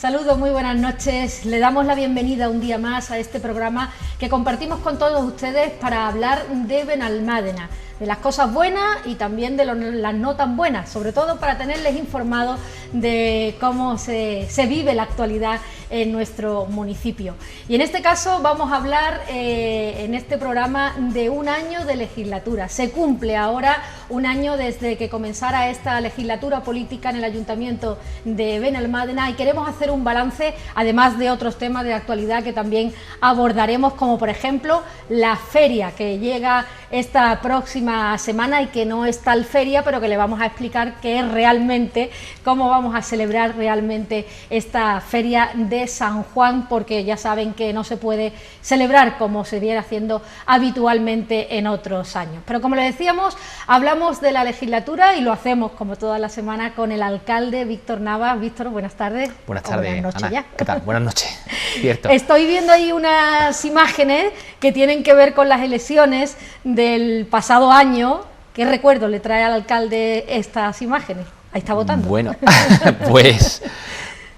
Saludos, muy buenas noches. Le damos la bienvenida un día más a este programa que compartimos con todos ustedes para hablar de Benalmádena, de las cosas buenas y también de las no tan buenas, sobre todo para tenerles informados de cómo se vive la actualidad en nuestro municipio. Y en este caso vamos a hablar en este programa de un año de legislatura. Se cumple ahora un año desde que comenzara esta legislatura política en el Ayuntamiento de Benalmádena y queremos hacer un balance, además de otros temas de actualidad que también abordaremos, como por ejemplo la feria que llega esta próxima semana y que no es tal feria, pero que le vamos a explicar qué es realmente, cómo vamos a celebrar realmente esta feria de San Juan, porque ya saben que no se puede celebrar como se viene haciendo habitualmente en otros años. Pero como le decíamos, hablamos de la legislatura y lo hacemos como toda la semana con el alcalde Víctor Navas. Víctor, buenas tardes. Buenas tardes, buenas noches, Ana. ya. ¿Qué tal? Buenas noches. Cierto. Estoy viendo ahí unas imágenes que tienen que ver con las elecciones del pasado año. ¿Qué recuerdo le trae al alcalde estas imágenes? Ahí está votando. Bueno,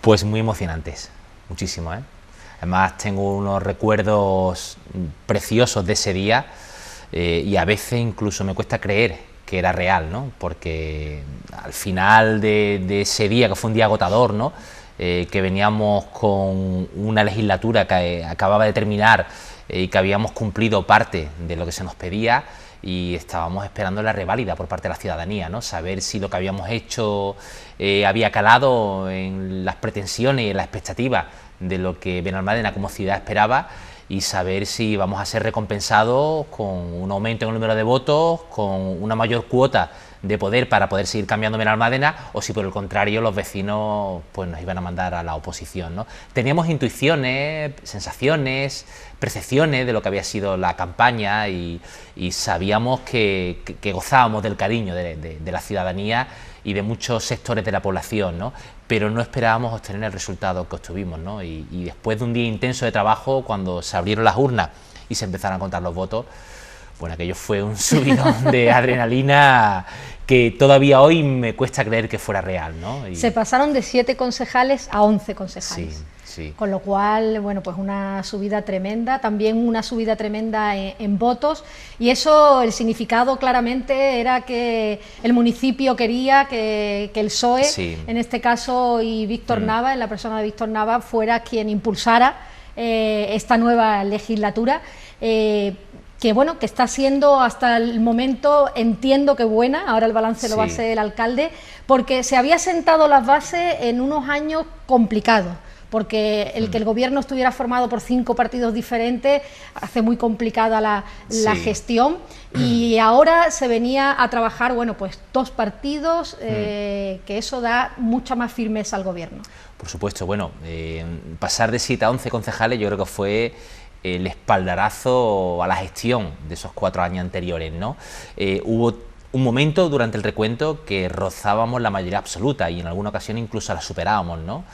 pues muy emocionantes, muchísimo, ¿eh? Además tengo unos recuerdos preciosos de ese día y a veces incluso me cuesta creer que era real, ¿no? Porque al final de ese día, que fue un día agotador, ¿no? Que veníamos con una legislatura que acababa de terminar y que habíamos cumplido parte de lo que se nos pedía y estábamos esperando la reválida por parte de la ciudadanía, ¿no? Saber si lo que habíamos hecho había calado en las pretensiones y en las expectativas de lo que Benalmádena como ciudad esperaba y saber si íbamos a ser recompensados con un aumento en el número de votos, con una mayor cuota de poder para poder seguir cambiando Benalmádena, o si por el contrario los vecinos pues nos iban a mandar a la oposición, ¿no? Teníamos intuiciones, sensaciones, percepciones de lo que había sido la campaña y sabíamos que gozábamos del cariño de la ciudadanía y de muchos sectores de la población, ¿no? Pero no esperábamos obtener el resultado que obtuvimos, ¿no? Y después de un día intenso de trabajo, cuando se abrieron las urnas y se empezaron a contar los votos, bueno, aquello fue un subidón de adrenalina que todavía hoy me cuesta creer que fuera real, ¿no? Se pasaron de 7 concejales a 11 concejales. Sí, sí. Con lo cual, bueno, pues una subida tremenda, también una subida tremenda en votos, y eso, el significado claramente era que el municipio quería que el PSOE, Sí. en este caso, y Víctor Navas, en la persona de Víctor Navas, fuera quien impulsara esta nueva legislatura, que bueno, que está siendo hasta el momento, entiendo que buena, ahora el balance lo va a hacer el alcalde, porque se había sentado las bases en unos años complicados, porque que el gobierno estuviera formado por 5 partidos diferentes hace muy complicada la gestión, y ahora se venía a trabajar, bueno, pues 2 partidos, que eso da mucha más firmeza al gobierno. Por supuesto, bueno, pasar de 7 a 11 concejales yo creo que fue el espaldarazo a la gestión de esos 4 años anteriores, ¿no? Hubo un momento durante el recuento que rozábamos la mayoría absoluta y en alguna ocasión incluso la superábamos, ¿no?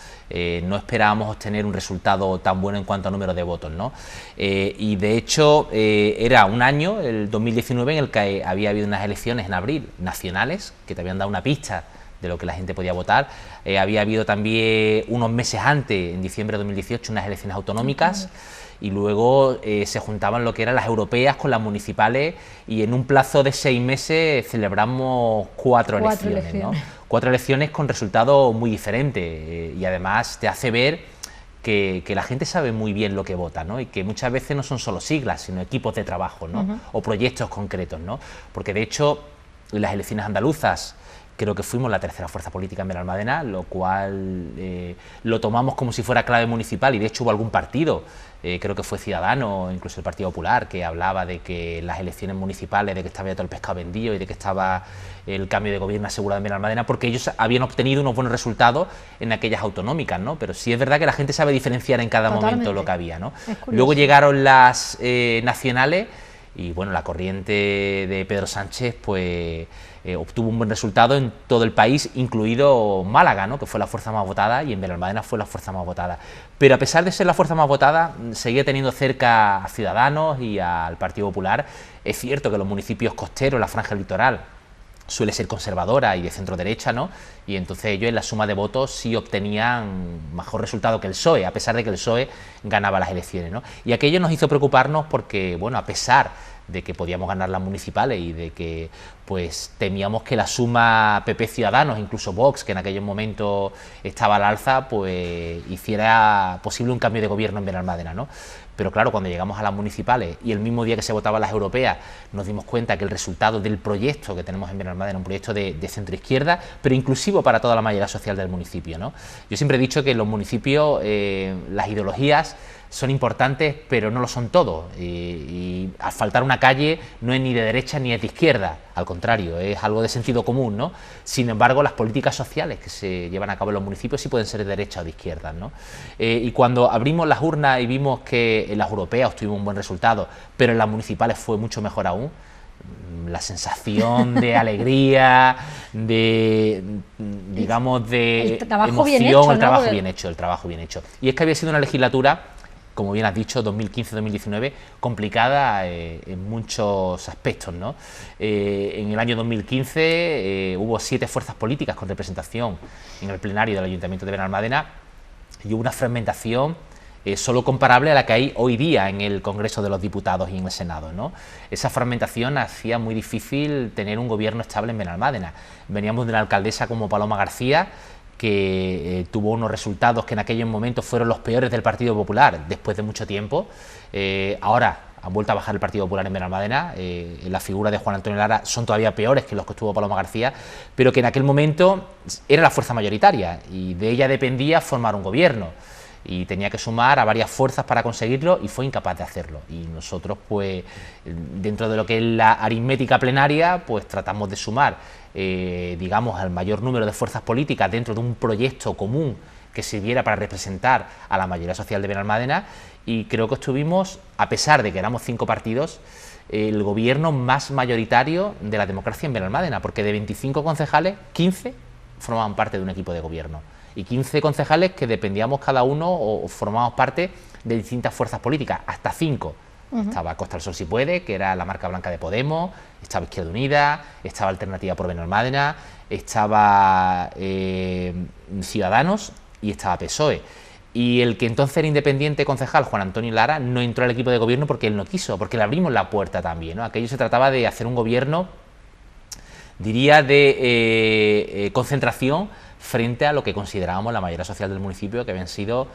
No esperábamos obtener un resultado tan bueno en cuanto a número de votos, ¿no? Y de hecho era un año, el 2019, en el que había habido unas elecciones en abril nacionales que te habían dado una pista de lo que la gente podía votar. Había habido también unos meses antes, en diciembre de 2018, unas elecciones autonómicas. Y luego se juntaban lo que eran las europeas con las municipales y en un plazo de 6 meses celebramos 4 elecciones, ¿no? 4 elecciones con resultados muy diferentes y además te hace ver que la gente sabe muy bien lo que vota, ¿no? Y que muchas veces no son solo siglas, sino equipos de trabajo, ¿no? O proyectos concretos, ¿no? Porque de hecho en las elecciones andaluzas creo que fuimos la tercera fuerza política en Benalmádena, lo cual lo tomamos como si fuera clave municipal y de hecho hubo algún partido, creo que fue Ciudadanos, incluso el Partido Popular, que hablaba de que las elecciones municipales, de que estaba ya todo el pescado vendido y de que estaba el cambio de gobierno asegurado en Benalmádena, porque ellos habían obtenido unos buenos resultados en aquellas autonómicas, ¿no? Pero sí es verdad que la gente sabe diferenciar en cada momento lo que había, ¿no? Luego llegaron las nacionales y bueno, la corriente de Pedro Sánchez pues obtuvo un buen resultado en todo el país, incluido Málaga, ¿no? Que fue la fuerza más votada, y en Benalmádena fue la fuerza más votada. Pero a pesar de ser la fuerza más votada, seguía teniendo cerca a Ciudadanos y al Partido Popular. Es cierto que los municipios costeros, la franja litoral, suele ser conservadora y de centro derecha, ¿no? Y entonces ellos en la suma de votos sí obtenían mejor resultado que el PSOE, a pesar de que el PSOE ganaba las elecciones, ¿no? Y aquello nos hizo preocuparnos porque, bueno, a pesar de que podíamos ganar las municipales y de que pues temíamos que la suma PP Ciudadanos, incluso Vox, que en aquellos momentos estaba al alza, pues hiciera posible un cambio de gobierno en Benalmádena, ¿no? Pero claro, cuando llegamos a las municipales y el mismo día que se votaban las europeas, nos dimos cuenta que el resultado del proyecto que tenemos en Benalmádena era un proyecto de centro-izquierda, pero inclusivo para toda la mayoría social del municipio, ¿no? Yo siempre he dicho que en los municipios las ideologías son importantes, pero no lo son todo. Y asfaltar una calle no es ni de derecha ni es de izquierda, al contrario, es algo de sentido común, ¿no? Sin embargo, las políticas sociales que se llevan a cabo en los municipios sí pueden ser de derecha o de izquierda, ¿no? Y cuando abrimos las urnas y vimos que en las europeas tuvimos un buen resultado, pero en las municipales fue mucho mejor aún, la sensación de alegría, de, digamos, de el trabajo emoción, bien hecho, el trabajo ¿no? bien hecho, el trabajo bien hecho. Y es que había sido una legislatura, como bien has dicho, 2015-2019, complicada en muchos aspectos, ¿no? En el año 2015 hubo 7 fuerzas políticas con representación en el plenario del Ayuntamiento de Benalmádena y hubo una fragmentación solo comparable a la que hay hoy día en el Congreso de los Diputados y en el Senado, ¿no? Esa fragmentación hacía muy difícil tener un gobierno estable en Benalmádena. Veníamos de una alcaldesa como Paloma García, que tuvo unos resultados que en aquellos momentos fueron los peores del Partido Popular después de mucho tiempo. Ahora ha vuelto a bajar el Partido Popular en Benalmádena, la figura de Juan Antonio Lara son todavía peores que los que tuvo Paloma García, pero que en aquel momento era la fuerza mayoritaria y de ella dependía formar un gobierno. Y tenía que sumar a varias fuerzas para conseguirlo y fue incapaz de hacerlo. Y nosotros, pues, dentro de lo que es la aritmética plenaria, pues tratamos de sumar, digamos, al mayor número de fuerzas políticas dentro de un proyecto común que sirviera para representar a la mayoría social de Benalmádena, y creo que estuvimos, a pesar de que éramos 5 partidos, el gobierno más mayoritario de la democracia en Benalmádena, porque de 25 concejales, 15 formaban parte de un equipo de gobierno. Y 15 concejales que dependíamos cada uno o formábamos parte de distintas fuerzas políticas, hasta 5. Estaba Costa del Sol Si Puede, que era la marca blanca de Podemos, estaba Izquierda Unida, estaba Alternativa por Benalmádena, estaba Ciudadanos y estaba PSOE. Y el que entonces era independiente concejal, Juan Antonio Lara, no entró al equipo de gobierno porque él no quiso, porque le abrimos la puerta también, ¿no? Aquello se trataba de hacer un gobierno, diría, de concentración frente a lo que considerábamos la mayoría social del municipio, que habían sido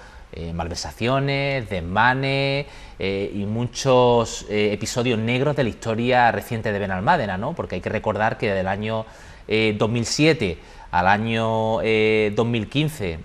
malversaciones, desmanes y muchos episodios negros de la historia reciente de Benalmádena, ¿no? Porque hay que recordar que desde el año 2007 al año 2015,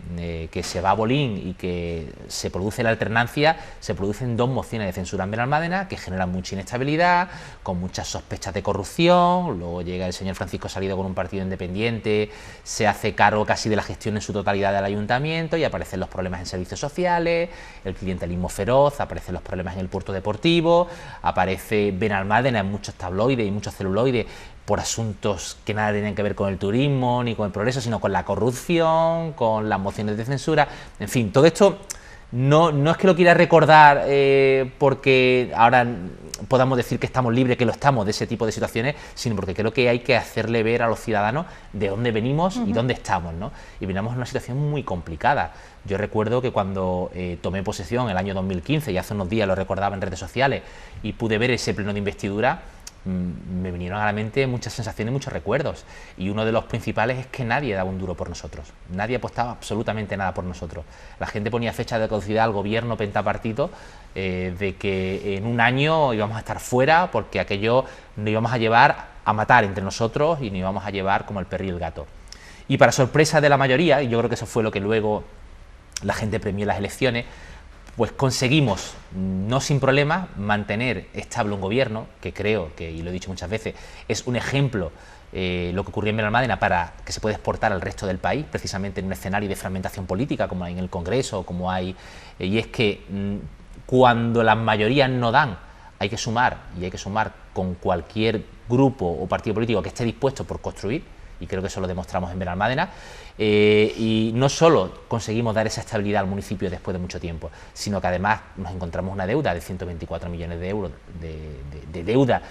que se va a Bolín y que se produce la alternancia, se producen 2 mociones de censura en Benalmádena que generan mucha inestabilidad, con muchas sospechas de corrupción. Luego llega el señor Francisco Salido con un partido independiente, se hace cargo casi de la gestión en su totalidad del ayuntamiento y aparecen los problemas en servicios sociales, el clientelismo feroz, aparecen los problemas en el puerto deportivo, aparece Benalmádena en muchos tabloides y muchos celuloides por asuntos que nada tienen que ver con el turismo ni con el progreso, sino con la corrupción, con las mociones de censura. En fin, todo esto no es que lo quiera recordar porque ahora podamos decir que estamos libres, que lo estamos de ese tipo de situaciones, sino porque creo que hay que hacerle ver a los ciudadanos de dónde venimos y dónde estamos, ¿no? Y venimos en una situación muy complicada. Yo recuerdo que cuando tomé posesión el año 2015, y hace unos días lo recordaba en redes sociales, y pude ver ese pleno de investidura, me vinieron a la mente muchas sensaciones y muchos recuerdos, y uno de los principales es que nadie daba un duro por nosotros, nadie apostaba absolutamente nada por nosotros. La gente ponía fecha de caducidad al gobierno pentapartito de que en un año íbamos a estar fuera porque aquello nos íbamos a llevar a matar entre nosotros y nos íbamos a llevar como el perro y el gato. Y para sorpresa de la mayoría, y yo creo que eso fue lo que luego la gente premió en las elecciones, pues conseguimos, no sin problemas, mantener estable un gobierno, que creo que, y lo he dicho muchas veces, es un ejemplo lo que ocurrió en Benalmádena para que se pueda exportar al resto del país, precisamente en un escenario de fragmentación política como hay en el Congreso, como hay, y es que cuando las mayorías no dan, hay que sumar, y hay que sumar con cualquier grupo o partido político que esté dispuesto por construir, y creo que eso lo demostramos en Benalmádena, y no solo conseguimos dar esa estabilidad al municipio después de mucho tiempo, sino que además nos encontramos una deuda de 124 millones de euros de deuda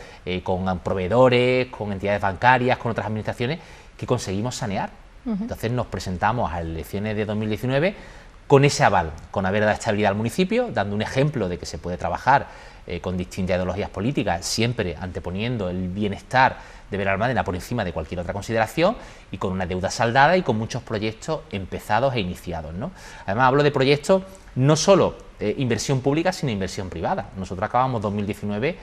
con proveedores, con entidades bancarias, con otras administraciones, que conseguimos sanear. Entonces nos presentamos a las elecciones de 2019 con ese aval, con haber dado estabilidad al municipio, dando un ejemplo de que se puede trabajar con distintas ideologías políticas, siempre anteponiendo el bienestar de Benalmádena por encima de cualquier otra consideración, y con una deuda saldada y con muchos proyectos empezados e iniciados, ¿no? Además hablo de proyectos no solo inversión pública, sino inversión privada. Nosotros acabamos 2019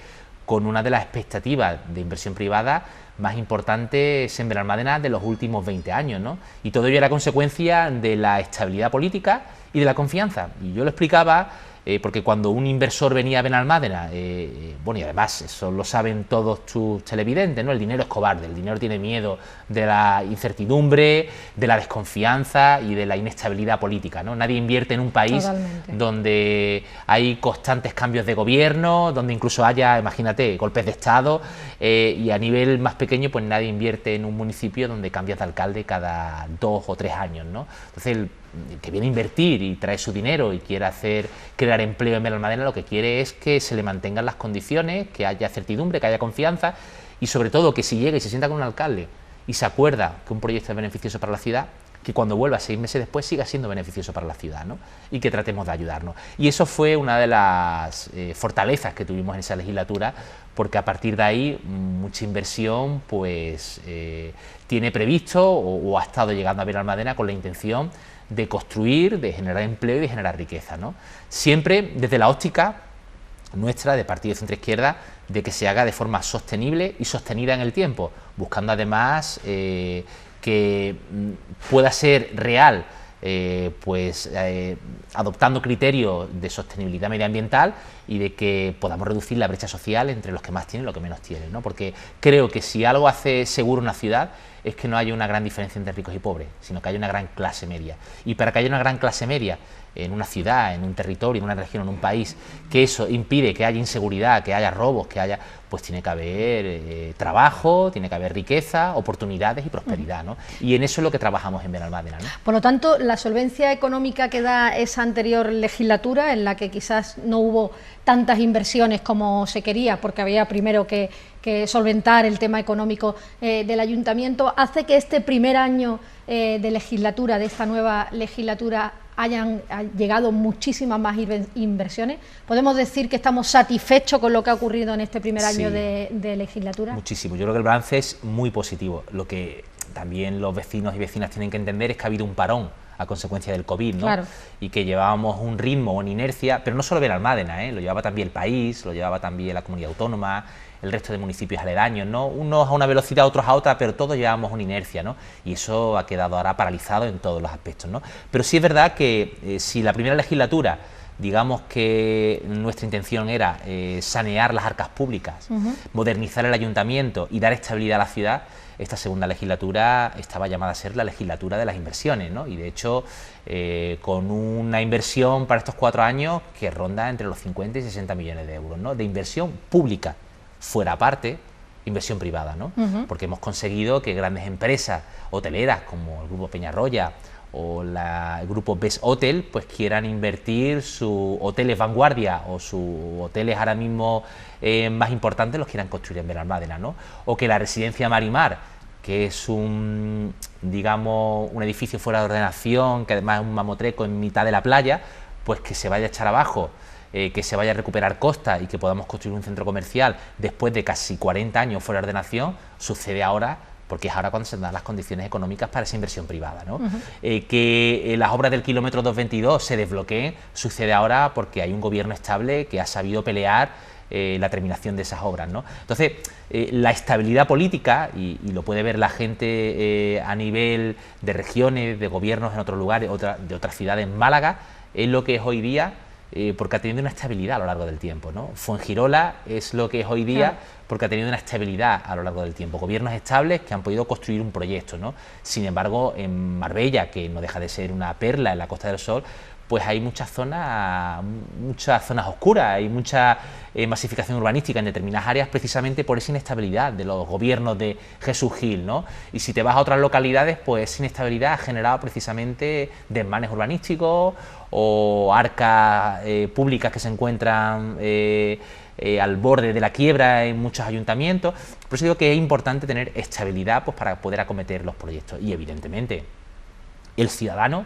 con una de las expectativas de inversión privada más importantes en Benalmádena de los últimos 20 años, ¿no? Y todo ello era consecuencia de la estabilidad política y de la confianza. Y yo lo explicaba porque cuando un inversor venía a Benalmádena, bueno, y además eso lo saben todos tus televidentes, ¿no? El dinero es cobarde, el dinero tiene miedo de la incertidumbre, de la desconfianza y de la inestabilidad política, ¿no? Nadie invierte en un país donde hay constantes cambios de gobierno, donde incluso haya, imagínate, golpes de Estado, y a nivel más pequeño, pues nadie invierte en un municipio donde cambias de alcalde cada 2 o 3 años, ¿no? Entonces, el que viene a invertir y trae su dinero y quiere crear empleo en Benalmádena, lo que quiere es que se le mantengan las condiciones, que haya certidumbre, que haya confianza, y sobre todo que si llega y se sienta con un alcalde y se acuerda que un proyecto es beneficioso para la ciudad, que cuando vuelva 6 meses después siga siendo beneficioso para la ciudad, ¿no? Y que tratemos de ayudarnos. Y eso fue una de las fortalezas que tuvimos en esa legislatura, porque a partir de ahí mucha inversión pues tiene previsto o ha estado llegando a Benalmádena con la intención de construir, de generar empleo y de generar riqueza, ¿no? Siempre desde la óptica nuestra, de Partido de Centro Izquierda, de que se haga de forma sostenible y sostenida en el tiempo, buscando además que pueda ser real, adoptando criterios de sostenibilidad medioambiental y de que podamos reducir la brecha social entre los que más tienen y los que menos tienen, ¿no? Porque creo que si algo hace seguro una ciudad es que no haya una gran diferencia entre ricos y pobres, sino que haya una gran clase media. Y para que haya una gran clase media en una ciudad, en un territorio, en una región, en un país, que eso impide que haya inseguridad, que haya robos, que haya, pues tiene que haber trabajo, tiene que haber riqueza, oportunidades y prosperidad, ¿no? Y en eso es lo que trabajamos en Benalmádena, ¿no? Por lo tanto, la solvencia económica que da esa anterior legislatura, en la que quizás no hubo tantas inversiones como se quería, porque había primero que solventar el tema económico del ayuntamiento, hace que este primer año de legislatura, de esta nueva legislatura, hayan llegado muchísimas más inversiones. ¿Podemos decir que estamos satisfechos con lo que ha ocurrido en este primer año de legislatura? Muchísimo. Yo creo que el balance es muy positivo. Lo que también los vecinos y vecinas tienen que entender es que ha habido un parón a consecuencia del COVID, ¿no? Claro. Y que llevábamos un ritmo o una inercia, pero no solo Benalmádena, lo llevaba también el país, lo llevaba también la comunidad autónoma, el resto de municipios aledaños, ¿no? Unos a una velocidad, otros a otra, pero todos llevábamos una inercia, ¿no? Y eso ha quedado ahora paralizado en todos los aspectos, ¿no? Pero sí es verdad que si la primera legislatura, digamos que nuestra intención era sanear las arcas públicas, modernizar el ayuntamiento y dar estabilidad a la ciudad, esta segunda legislatura estaba llamada a ser la legislatura de las inversiones, ¿no? Y de hecho, con una inversión para estos 4 años que ronda entre los 50 y 60 millones de euros, ¿no? De inversión pública, fuera aparte, inversión privada, ¿no? Porque hemos conseguido que grandes empresas hoteleras como el Grupo Peñarroya o el Grupo Best Hotel, pues quieran invertir sus hoteles vanguardia o sus hoteles ahora mismo más importantes, los quieran construir en Benalmádena, ¿no? O que la residencia Marimar, que es un edificio fuera de ordenación, que además es un mamotreco en mitad de la playa, pues que se vaya a echar abajo, que se vaya a recuperar costa y que podamos construir un centro comercial después de casi 40 años fuera de ordenación, sucede ahora, porque es ahora cuando se dan las condiciones económicas para esa inversión privada, ¿no? Que las obras del kilómetro 222 se desbloqueen, sucede ahora porque hay un gobierno estable que ha sabido pelear la terminación de esas obras, ¿no? Entonces, la estabilidad política, y lo puede ver la gente a nivel de regiones, de gobiernos en otros lugares, de otras ciudades en Málaga, es lo que es hoy día, porque ha tenido una estabilidad a lo largo del tiempo, ¿no? Fuengirola es lo que es hoy día, claro, porque ha tenido una estabilidad a lo largo del tiempo, gobiernos estables que han podido construir un proyecto, ¿no? Sin embargo, en Marbella, que no deja de ser una perla en la Costa del Sol, pues hay muchas zonas oscuras, hay mucha masificación urbanística en determinadas áreas precisamente por esa inestabilidad de los gobiernos de Jesús Gil, ¿no? Y si te vas a otras localidades, pues esa inestabilidad ha generado precisamente desmanes urbanísticos o arcas públicas que se encuentran al borde de la quiebra en muchos ayuntamientos. Por eso digo que es importante tener estabilidad, pues, para poder acometer los proyectos. Y evidentemente el ciudadano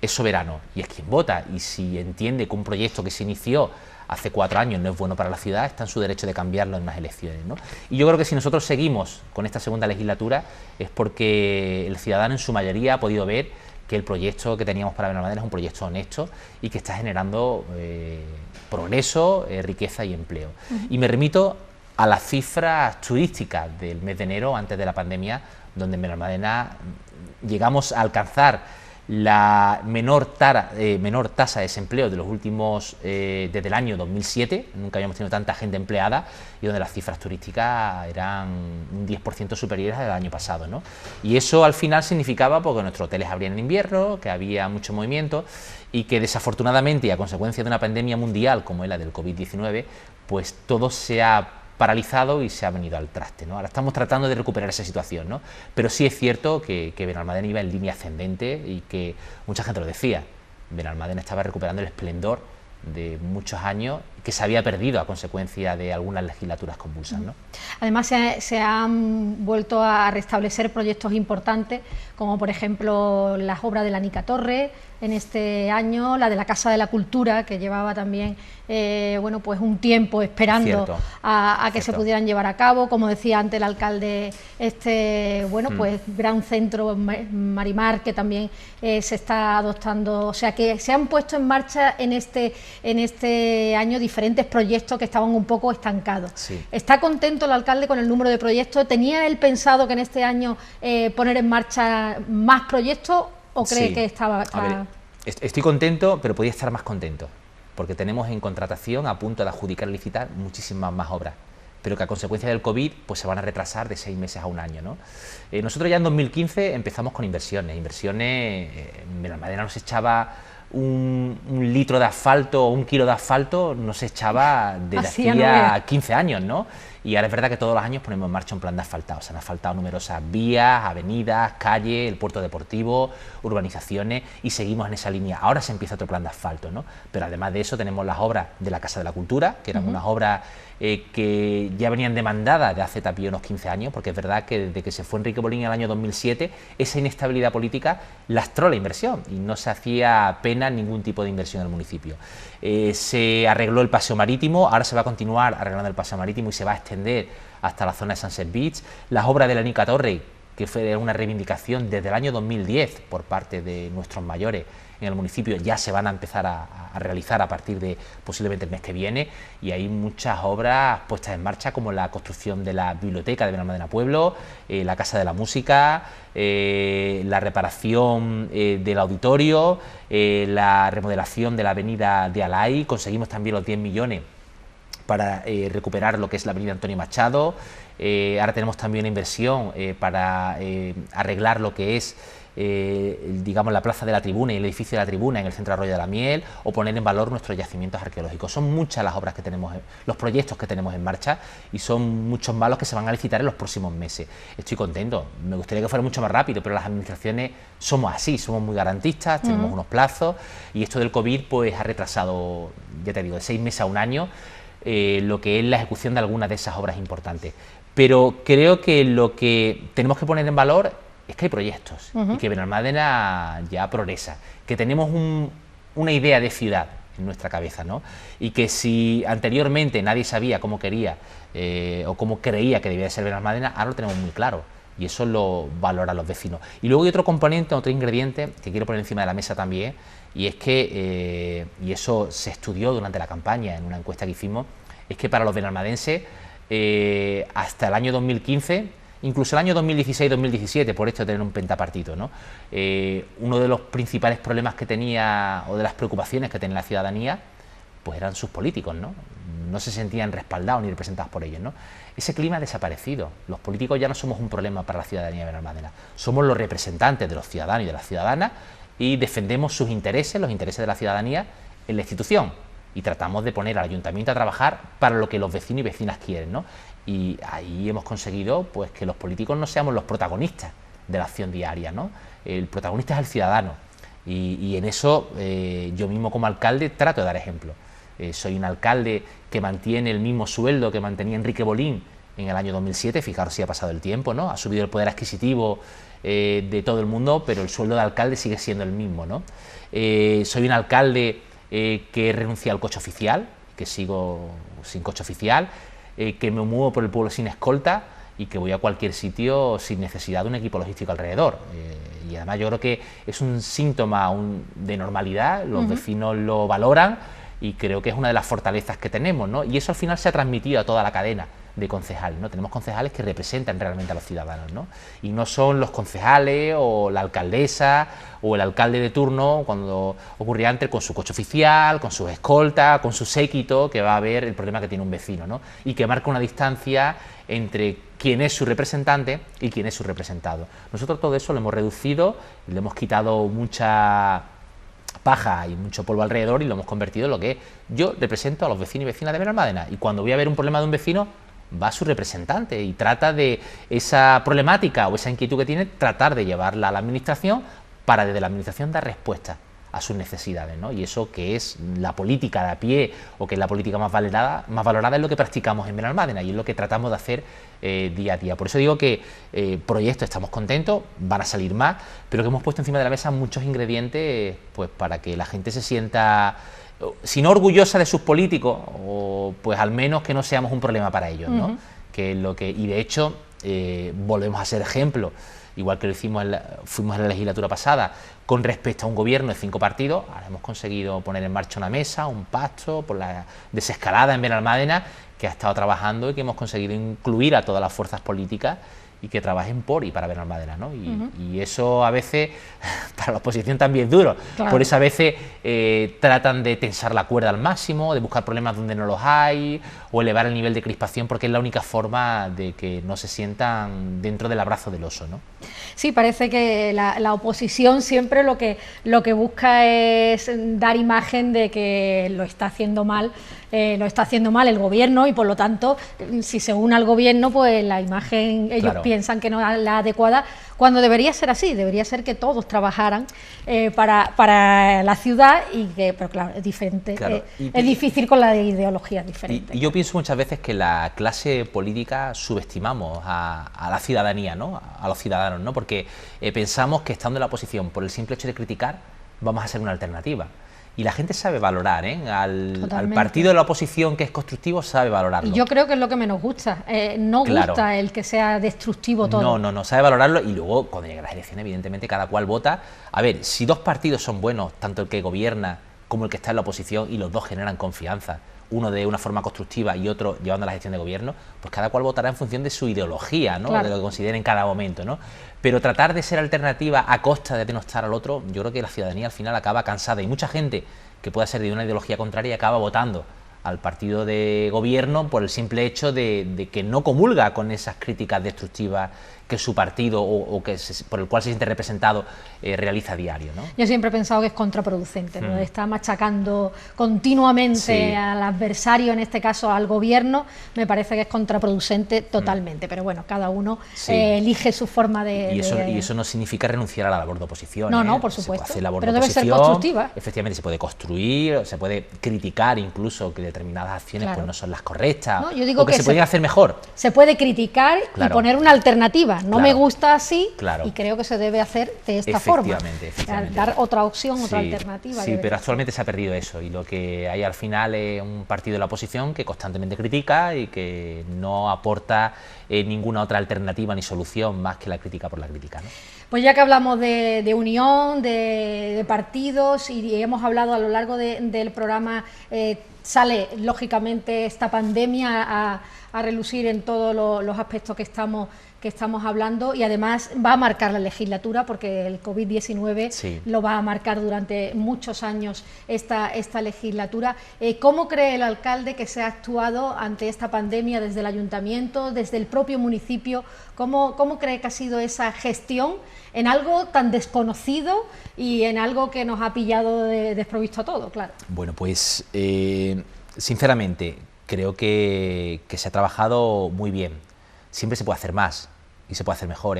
es soberano y es quien vota, y si entiende que un proyecto que se inició hace 4 años no es bueno para la ciudad, está en su derecho de cambiarlo en unas elecciones, ¿no? Y yo creo que si nosotros seguimos con esta segunda legislatura es porque el ciudadano en su mayoría ha podido ver que el proyecto que teníamos para Benalmádena es un proyecto honesto y que está generando progreso, riqueza y empleo. Y me remito a las cifras turísticas del mes de enero, antes de la pandemia, donde en Benalmádena llegamos a alcanzar la menor tasa de desempleo de los últimos, desde el año 2007, nunca habíamos tenido tanta gente empleada, y donde las cifras turísticas eran un 10% superiores al año pasado, ¿no? Y eso al final significaba porque nuestros hoteles abrían en invierno, que había mucho movimiento, y que desafortunadamente, y a consecuencia de una pandemia mundial como es la del COVID-19, pues todo se ha paralizado y se ha venido al traste, ¿no? Ahora estamos tratando de recuperar esa situación, ¿no? Pero sí es cierto que Benalmádena iba en línea ascendente y que mucha gente lo decía. Benalmádena estaba recuperando el esplendor de muchos años que se había perdido a consecuencia de algunas legislaturas convulsas, ¿no? Además se han vuelto a restablecer proyectos importantes, como por ejemplo las obras de la Nica Torre en este año, la de la Casa de la Cultura, que llevaba también bueno, pues un tiempo esperando a que se pudieran llevar a cabo. Como decía antes el alcalde, bueno, pues gran centro Marimar, que también se está adoptando, o sea que se han puesto en marcha en este año diferentes proyectos que estaban un poco estancados. Sí. ¿Está contento el alcalde con el número de proyectos? ¿Tenía él pensado que en este año poner en marcha más proyectos o cree que estaba...? A ver, estoy contento, pero podía estar más contento, porque tenemos en contratación, a punto de adjudicar y licitar, muchísimas más obras, pero que a consecuencia del COVID pues se van a retrasar de 6 meses a un año, ¿no? Nosotros ya en 2015 empezamos con inversiones. En Benalmádena nos echaba un litro de asfalto o 1 kilo de asfalto, no se echaba desde hacía 15 años, ¿no? Y ahora es verdad que todos los años ponemos en marcha un plan de asfaltado. Se han asfaltado numerosas vías, avenidas, calles, el puerto deportivo, urbanizaciones, y seguimos en esa línea. Ahora se empieza otro plan de asfalto, ¿no? Pero además de eso tenemos las obras de la Casa de la Cultura, que eran unas obras que ya venían demandadas de hace también unos 15 años, porque es verdad que desde que se fue Enrique Bolín en el año 2007, esa inestabilidad política lastró la inversión y no se hacía apenas ningún tipo de inversión en el municipio. Se arregló el paseo marítimo, ahora se va a continuar arreglando el paseo marítimo y se va a extender hasta la zona de Sunset Beach. Las obras de la Nica Torre, que fue una reivindicación desde el año 2010 por parte de nuestros mayores en el municipio, ya se van a empezar a realizar a partir de posiblemente el mes que viene, y hay muchas obras puestas en marcha, como la construcción de la biblioteca de Benalmádena Pueblo, la Casa de la Música, la reparación del auditorio, la remodelación de la avenida de Alay. Conseguimos también los 10 millones para recuperar lo que es la avenida Antonio Machado. Ahora tenemos también una inversión para arreglar lo que es digamos la plaza de la Tribuna y el edificio de la Tribuna en el centro de Arroyo de la Miel, o poner en valor nuestros yacimientos arqueológicos. Son muchas las obras que tenemos, los proyectos que tenemos en marcha, y son muchos más los que se van a licitar en los próximos meses. Estoy contento, me gustaría que fuera mucho más rápido, pero las administraciones somos así, somos muy garantistas, tenemos unos plazos, y esto del COVID pues ha retrasado, ya te digo, de 6 meses a un año lo que es la ejecución de algunas de esas obras importantes. Pero creo que lo que tenemos que poner en valor es que hay proyectos y que Benalmádena ya progresa, que tenemos una idea de ciudad en nuestra cabeza, ¿no? Y que si anteriormente nadie sabía cómo quería o cómo creía que debía de ser Benalmádena, ahora lo tenemos muy claro, y eso lo valoran los vecinos. Y luego hay otro componente, otro ingrediente que quiero poner encima de la mesa también, y es que, y eso se estudió durante la campaña en una encuesta que hicimos, es que para los benalmadenses hasta el año 2015, incluso el año 2016-2017, por esto de tener un pentapartito, ¿no? Uno de los principales problemas que tenía, o de las preocupaciones que tenía la ciudadanía, pues eran sus políticos, ¿no? No se sentían respaldados ni representados por ellos, ¿no? Ese clima ha desaparecido. Los políticos ya no somos un problema para la ciudadanía de Benalmádena, somos los representantes de los ciudadanos y de las ciudadanas, y defendemos sus intereses, los intereses de la ciudadanía en la institución, y tratamos de poner al ayuntamiento a trabajar para lo que los vecinos y vecinas quieren, ¿no? Y ahí hemos conseguido pues que los políticos no seamos los protagonistas de la acción diaria, ¿no? El protagonista es el ciudadano, y en eso yo mismo como alcalde trato de dar ejemplo. Soy un alcalde que mantiene el mismo sueldo que mantenía Enrique Bolín en el año 2007, fijaros si ha pasado el tiempo, ¿no? Ha subido el poder adquisitivo de todo el mundo, pero el sueldo de alcalde sigue siendo el mismo, ¿no? Soy un alcalde que renuncia al coche oficial, que sigo sin coche oficial, que me muevo por el pueblo sin escolta y que voy a cualquier sitio sin necesidad de un equipo logístico alrededor. Y además yo creo que es un síntoma de normalidad, los vecinos lo valoran y creo que es una de las fortalezas que tenemos, ¿no? Y eso al final se ha transmitido a toda la cadena de concejales, ¿no? Tenemos concejales que representan realmente a los ciudadanos, ¿no? Y no son los concejales o la alcaldesa o el alcalde de turno cuando ocurría antes con su coche oficial, con sus escoltas, con su séquito, que va a ver el problema que tiene un vecino, ¿no? Y que marca una distancia entre quién es su representante y quién es su representado. Nosotros todo eso lo hemos reducido, le hemos quitado mucha paja y mucho polvo alrededor y lo hemos convertido en lo que es. Yo represento a los vecinos y vecinas de Benalmádena, y cuando voy a ver un problema de un vecino va su representante y trata de esa problemática o esa inquietud que tiene, tratar de llevarla a la administración para desde la administración dar respuesta a sus necesidades, ¿no? Y eso que es la política de a pie o que es la política más valorada es lo que practicamos en Benalmádena y es lo que tratamos de hacer día a día. Por eso digo que proyectos estamos contentos, van a salir más, pero que hemos puesto encima de la mesa muchos ingredientes pues para que la gente se sienta, si no orgullosa de sus políticos, o pues al menos que no seamos un problema para ellos, ¿no? Que es lo que, y de hecho volvemos a ser ejemplo, igual que lo hicimos fuimos en la legislatura pasada con respecto a un gobierno de 5 partidos. Ahora hemos conseguido poner en marcha una mesa, un pacto por la desescalada en Benalmádena, que ha estado trabajando y que hemos conseguido incluir a todas las fuerzas políticas y que trabajen por y para Benalmádena, ¿no? Y eso a veces para la oposición también es duro. Claro. Por eso a veces tratan de tensar la cuerda al máximo, de buscar problemas donde no los hay, o elevar el nivel de crispación, porque es la única forma de que no se sientan dentro del abrazo del oso, ¿no? Sí, parece que la oposición siempre lo que busca es dar imagen de que lo está haciendo mal el gobierno, y por lo tanto, si se une al gobierno, pues la imagen ellos piensan que no es la adecuada, cuando debería ser así, debería ser que todos trabajaran para la ciudad, y que, pero claro, es diferente, claro. Es difícil con la ideología diferente. Y yo pienso muchas veces que la clase política subestimamos a la ciudadanía, ¿no? A los ciudadanos, ¿no? Porque pensamos que estando en la oposición, por el simple hecho de criticar, vamos a ser una alternativa. Y la gente sabe valorar, al partido de la oposición que es constructivo, sabe valorarlo. Y yo creo que es lo que menos gusta, gusta el que sea destructivo todo. No, sabe valorarlo, y luego cuando lleguen las elecciones, evidentemente cada cual vota. A ver, si 2 partidos son buenos, tanto el que gobierna como el que está en la oposición, y los 2 generan confianza, uno de una forma constructiva y otro llevando la gestión de gobierno, pues cada cual votará en función de su ideología, ¿no? Claro. De lo que considere en cada momento, ¿no? Pero tratar de ser alternativa a costa de denostar al otro, yo creo que la ciudadanía al final acaba cansada, y mucha gente que pueda ser de una ideología contraria acaba votando al partido de gobierno por el simple hecho de que no comulga con esas críticas destructivas que su partido o por el cual se siente representado realiza a diario, ¿no? Yo siempre he pensado que es contraproducente, ¿no? Está machacando continuamente al adversario, en este caso al gobierno, me parece que es contraproducente totalmente, pero bueno, cada uno elige su forma de... Y eso no significa renunciar a la labor de oposición. No, por supuesto, se puede hacer labor pero de debe ser constructiva. Efectivamente, se puede construir, se puede criticar incluso que determinadas acciones pues no son las correctas, yo digo o que se pueden hacer mejor. Se puede criticar y poner una alternativa. No me gusta así, y creo que se debe hacer de esta forma. Efectivamente. Dar otra opción, otra alternativa. Sí, pero actualmente se ha perdido eso, y lo que hay al final es un partido de la oposición que constantemente critica y que no aporta ninguna otra alternativa ni solución más que la crítica por la crítica, ¿no? Pues ya que hablamos de unión, de partidos, y hemos hablado a lo largo del programa, sale lógicamente esta pandemia a relucir en todos los aspectos que estamos hablando, y además va a marcar la legislatura, porque el COVID-19 sí. lo va a marcar durante muchos años esta legislatura. ¿Cómo cree el alcalde que se ha actuado ante esta pandemia desde el ayuntamiento, desde el propio municipio? ¿Cómo cree que ha sido esa gestión en algo tan desconocido y en algo que nos ha pillado desprovisto a todos, claro? Bueno, pues sinceramente creo que se ha trabajado muy bien. Siempre se puede hacer más y se puede hacer mejor,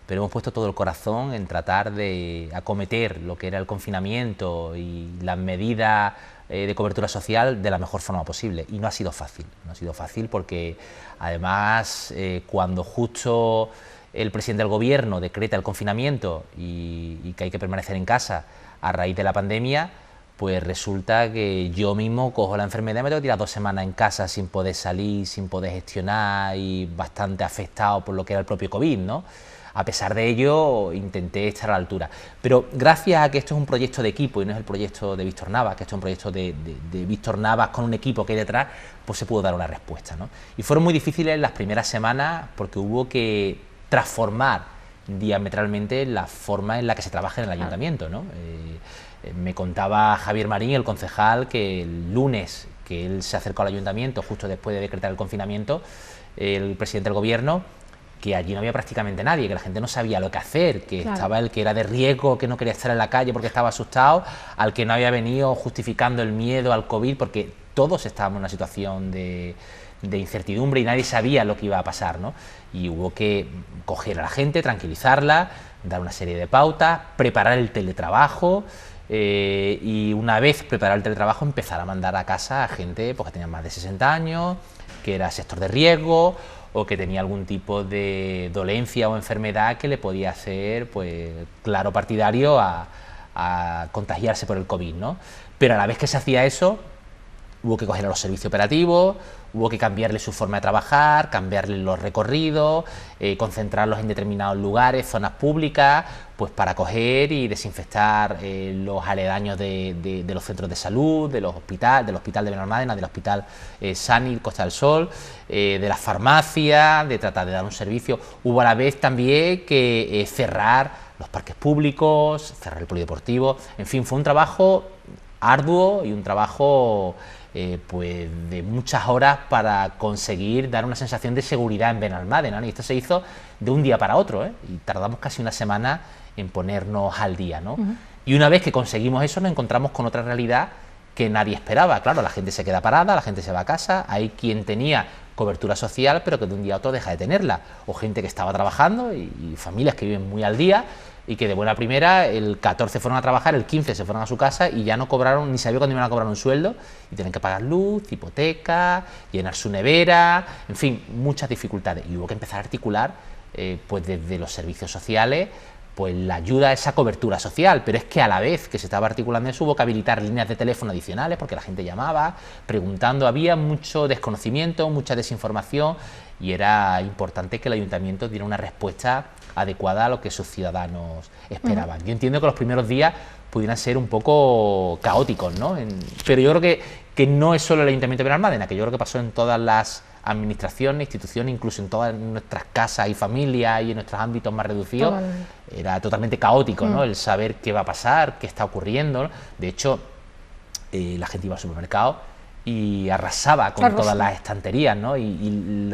pero hemos puesto todo el corazón en tratar de acometer lo que era el confinamiento y las medidas de cobertura social de la mejor forma posible, y no ha sido fácil, porque además cuando justo el presidente del gobierno decreta el confinamiento y que hay que permanecer en casa a raíz de la pandemia, pues resulta que yo mismo cojo la enfermedad y me tengo que tirar 2 semanas en casa sin poder salir, sin poder gestionar, y bastante afectado por lo que era el propio COVID, ¿no? A pesar de ello, intenté estar a la altura. Pero gracias a que esto es un proyecto de equipo y no es el proyecto de Víctor Navas, que esto es un proyecto de Víctor Navas con un equipo que hay detrás, pues se pudo dar una respuesta, ¿no? Y fueron muy difíciles las primeras semanas porque hubo que transformar diametralmente la forma en la que se trabaja en el ayuntamiento, ¿no? Me contaba Javier Marín, el concejal, que el lunes que él se acercó al ayuntamiento, justo después de decretar el confinamiento, el presidente del gobierno, que allí no había prácticamente nadie, que la gente no sabía lo que hacer, que claro, estaba el que era de riesgo, que no quería estar en la calle porque estaba asustado, al que no había venido justificando el miedo al COVID, porque todos estábamos en una situación de incertidumbre y nadie sabía lo que iba a pasar, ¿no? Y hubo que coger a la gente, tranquilizarla, dar una serie de pautas, preparar el teletrabajo, y una vez preparado el teletrabajo empezar a mandar a casa a gente pues, que tenía más de 60 años, que era sector de riesgo o que tenía algún tipo de dolencia o enfermedad que le podía hacer pues claro partidario a contagiarse por el COVID, ¿no? Pero a la vez que se hacía eso, hubo que coger a los servicios operativos, hubo que cambiarle su forma de trabajar, cambiarle los recorridos, concentrarlos en determinados lugares, zonas públicas, pues para coger y desinfectar los aledaños de los centros de salud, del hospital de Benalmádena, del hospital Sani, Costa del Sol, de las farmacias, de tratar de dar un servicio. Hubo a la vez también que cerrar los parques públicos, cerrar el polideportivo, en fin, fue un trabajo arduo y un trabajo pues de muchas horas para conseguir dar una sensación de seguridad en Benalmádena, ¿no? Y esto se hizo de un día para otro, y tardamos casi una semana en ponernos al día, ¿no? Y una vez que conseguimos eso nos encontramos con otra realidad que nadie esperaba. Claro, la gente se queda parada, la gente se va a casa, hay quien tenía cobertura social pero que de un día a otro deja de tenerla, o gente que estaba trabajando y familias que viven muy al día y que de buena primera el 14 fueron a trabajar, el 15 se fueron a su casa y ya no cobraron, ni sabían cuándo iban a cobrar un sueldo y tienen que pagar luz, hipoteca, llenar su nevera, en fin, muchas dificultades. Y hubo que empezar a articular pues desde los servicios sociales pues la ayuda a esa cobertura social, pero es que a la vez que se estaba articulando eso hubo que habilitar líneas de teléfono adicionales porque la gente llamaba preguntando, había mucho desconocimiento, mucha desinformación y era importante que el ayuntamiento diera una respuesta adecuada a lo que sus ciudadanos esperaban. Yo entiendo que los primeros días pudieran ser un poco caóticos, ¿no? Pero yo creo que no es solo el Ayuntamiento de Benalmádena, que yo creo que pasó en todas las administraciones, instituciones, incluso en todas nuestras casas y familias y en nuestros ámbitos más reducidos. Era totalmente caótico, ¿no? El saber qué va a pasar, qué está ocurriendo, ¿no? De hecho, la gente iba al supermercado y arrasaba con todas las estanterías, ¿no? Y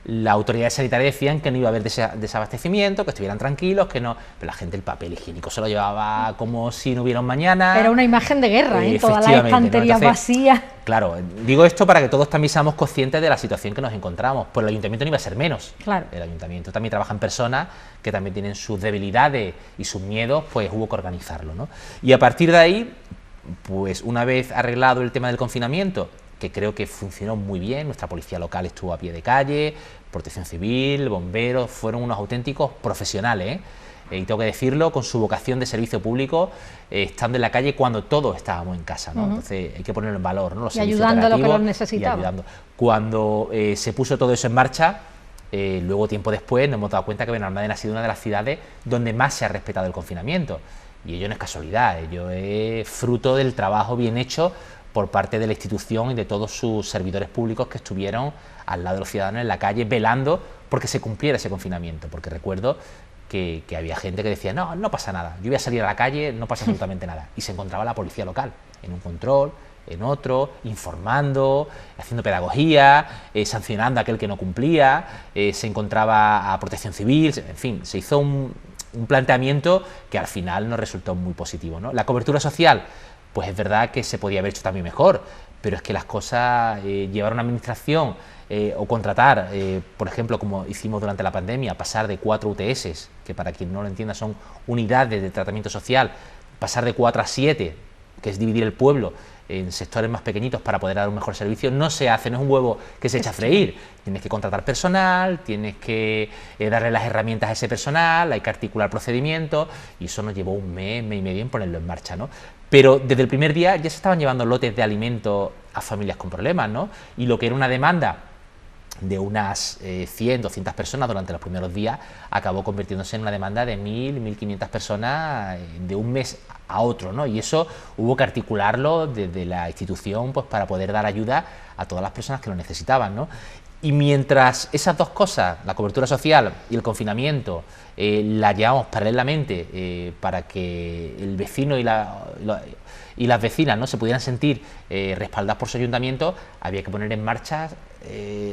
las autoridades sanitarias decían que no iba a haber desabastecimiento, que estuvieran tranquilos, que no, pero la gente el papel higiénico se lo llevaba como si no hubiera un mañana. Era una imagen de guerra, todas las estanterías, ¿no? Vacías. Claro, digo esto para que todos también seamos conscientes de la situación que nos encontramos, pues el ayuntamiento no iba a ser menos. Claro. El ayuntamiento también trabaja en personas que también tienen sus debilidades y sus miedos, pues hubo que organizarlo, ¿no? Y a partir de ahí, pues una vez arreglado el tema del confinamiento, que creo que funcionó muy bien, nuestra policía local estuvo a pie de calle, protección civil, bomberos, fueron unos auténticos profesionales, y tengo que decirlo, con su vocación de servicio público, estando en la calle cuando todos estábamos en casa, ¿no? Entonces hay que ponerlo en valor, ¿no? Los y ayudando a lo que los necesitaba. Cuando se puso todo eso en marcha, luego tiempo después nos hemos dado cuenta que Benalmádena ha sido una de las ciudades donde más se ha respetado el confinamiento, y ello no es casualidad, ello es fruto del trabajo bien hecho por parte de la institución y de todos sus servidores públicos que estuvieron al lado de los ciudadanos en la calle velando porque se cumpliera ese confinamiento, porque recuerdo que había gente que decía, no, no pasa nada, yo voy a salir a la calle, no pasa absolutamente nada, y se encontraba la policía local en un control, en otro, informando, haciendo pedagogía, sancionando a aquel que no cumplía, se encontraba a Protección Civil, en fin, se hizo un planteamiento que al final nos resultó muy positivo, ¿no? La cobertura social, pues es verdad que se podía haber hecho también mejor, pero es que las cosas, llevar una administración o contratar, por ejemplo, como hicimos durante la pandemia, pasar de 4 UTS, que para quien no lo entienda son unidades de tratamiento social, pasar de 4 a 7, que es dividir el pueblo en sectores más pequeñitos para poder dar un mejor servicio, no se hace, no es un huevo que se echa a freír. Tienes que contratar personal, tienes que darle las herramientas a ese personal, hay que articular procedimientos, y eso nos llevó un mes y medio en ponerlo en marcha, ¿no? Pero desde el primer día ya se estaban llevando lotes de alimentos a familias con problemas, ¿no? Y lo que era una demanda de unas 100, 200 personas durante los primeros días, acabó convirtiéndose en una demanda de 1.000, 1.500 personas de un mes a otro, ¿no? Y eso hubo que articularlo desde la institución, pues para poder dar ayuda a todas las personas que lo necesitaban, ¿no? Y mientras esas dos cosas, la cobertura social y el confinamiento, la llevamos paralelamente para que el vecino y las vecinas, ¿no?, se pudieran sentir respaldadas por su ayuntamiento, había que poner en marcha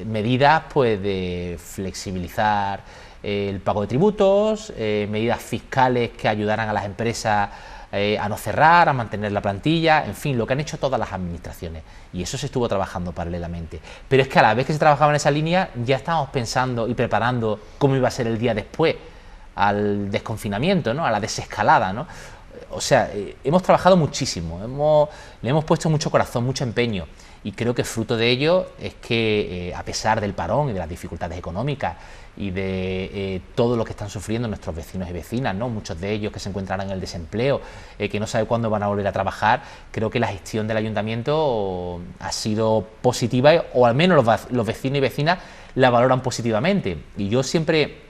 medidas, pues, de flexibilizar el pago de tributos, medidas fiscales que ayudaran a las empresas a no cerrar, a mantener la plantilla, en fin, lo que han hecho todas las administraciones, y eso se estuvo trabajando paralelamente. Pero es que a la vez que se trabajaba en esa línea, ya estábamos pensando y preparando cómo iba a ser el día después, al desconfinamiento, ¿no?, a la desescalada, ¿no? O sea, hemos trabajado muchísimo, le hemos puesto mucho corazón, mucho empeño, y creo que fruto de ello es que, a pesar del parón y de las dificultades económicas y de todo lo que están sufriendo nuestros vecinos y vecinas, ¿no?, muchos de ellos que se encuentran en el desempleo, que no saben cuándo van a volver a trabajar, creo que la gestión del ayuntamiento ha sido positiva, o al menos los vecinos y vecinas la valoran positivamente. Y yo siempre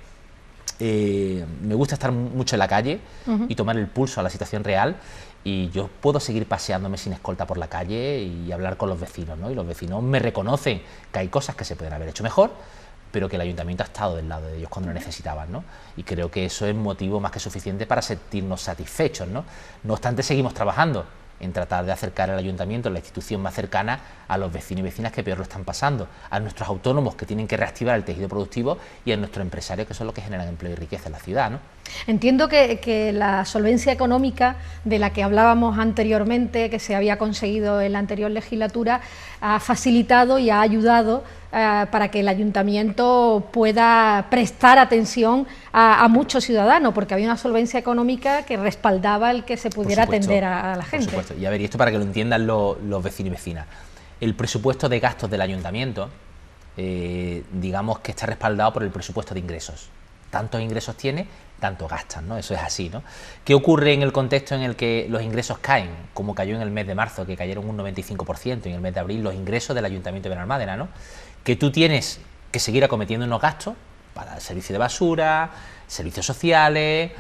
me gusta estar mucho en la calle y tomar el pulso a la situación real, y yo puedo seguir paseándome sin escolta por la calle y hablar con los vecinos, ¿no? Y los vecinos me reconocen que hay cosas que se pueden haber hecho mejor, pero que el ayuntamiento ha estado del lado de ellos cuando lo necesitaban, ¿no? Y creo que eso es motivo más que suficiente para sentirnos satisfechos, ¿no? No obstante, seguimos trabajando en tratar de acercar al ayuntamiento, la institución más cercana, a los vecinos y vecinas que peor lo están pasando, a nuestros autónomos que tienen que reactivar el tejido productivo, y a nuestros empresarios, que son los que generan empleo y riqueza en la ciudad, ¿no? Entiendo que la solvencia económica de la que hablábamos anteriormente, que se había conseguido en la anterior legislatura, ha facilitado y ha ayudado para que el ayuntamiento pueda prestar atención a muchos ciudadanos, porque había una solvencia económica que respaldaba el que se pudiera atender a la gente. Por supuesto. Y a ver, y esto para que lo entiendan los vecinos y vecinas. El presupuesto de gastos del ayuntamiento, digamos que está respaldado por el presupuesto de ingresos. Tantos ingresos tiene, tanto gastan, ¿no? Eso es así, ¿no? ¿Qué ocurre en el contexto en el que los ingresos caen, como cayó en el mes de marzo, que cayeron un 95%, y en el mes de abril los ingresos del Ayuntamiento de Benalmádena, ¿no? Que tú tienes que seguir acometiendo unos gastos para el servicio de basura, servicios sociales,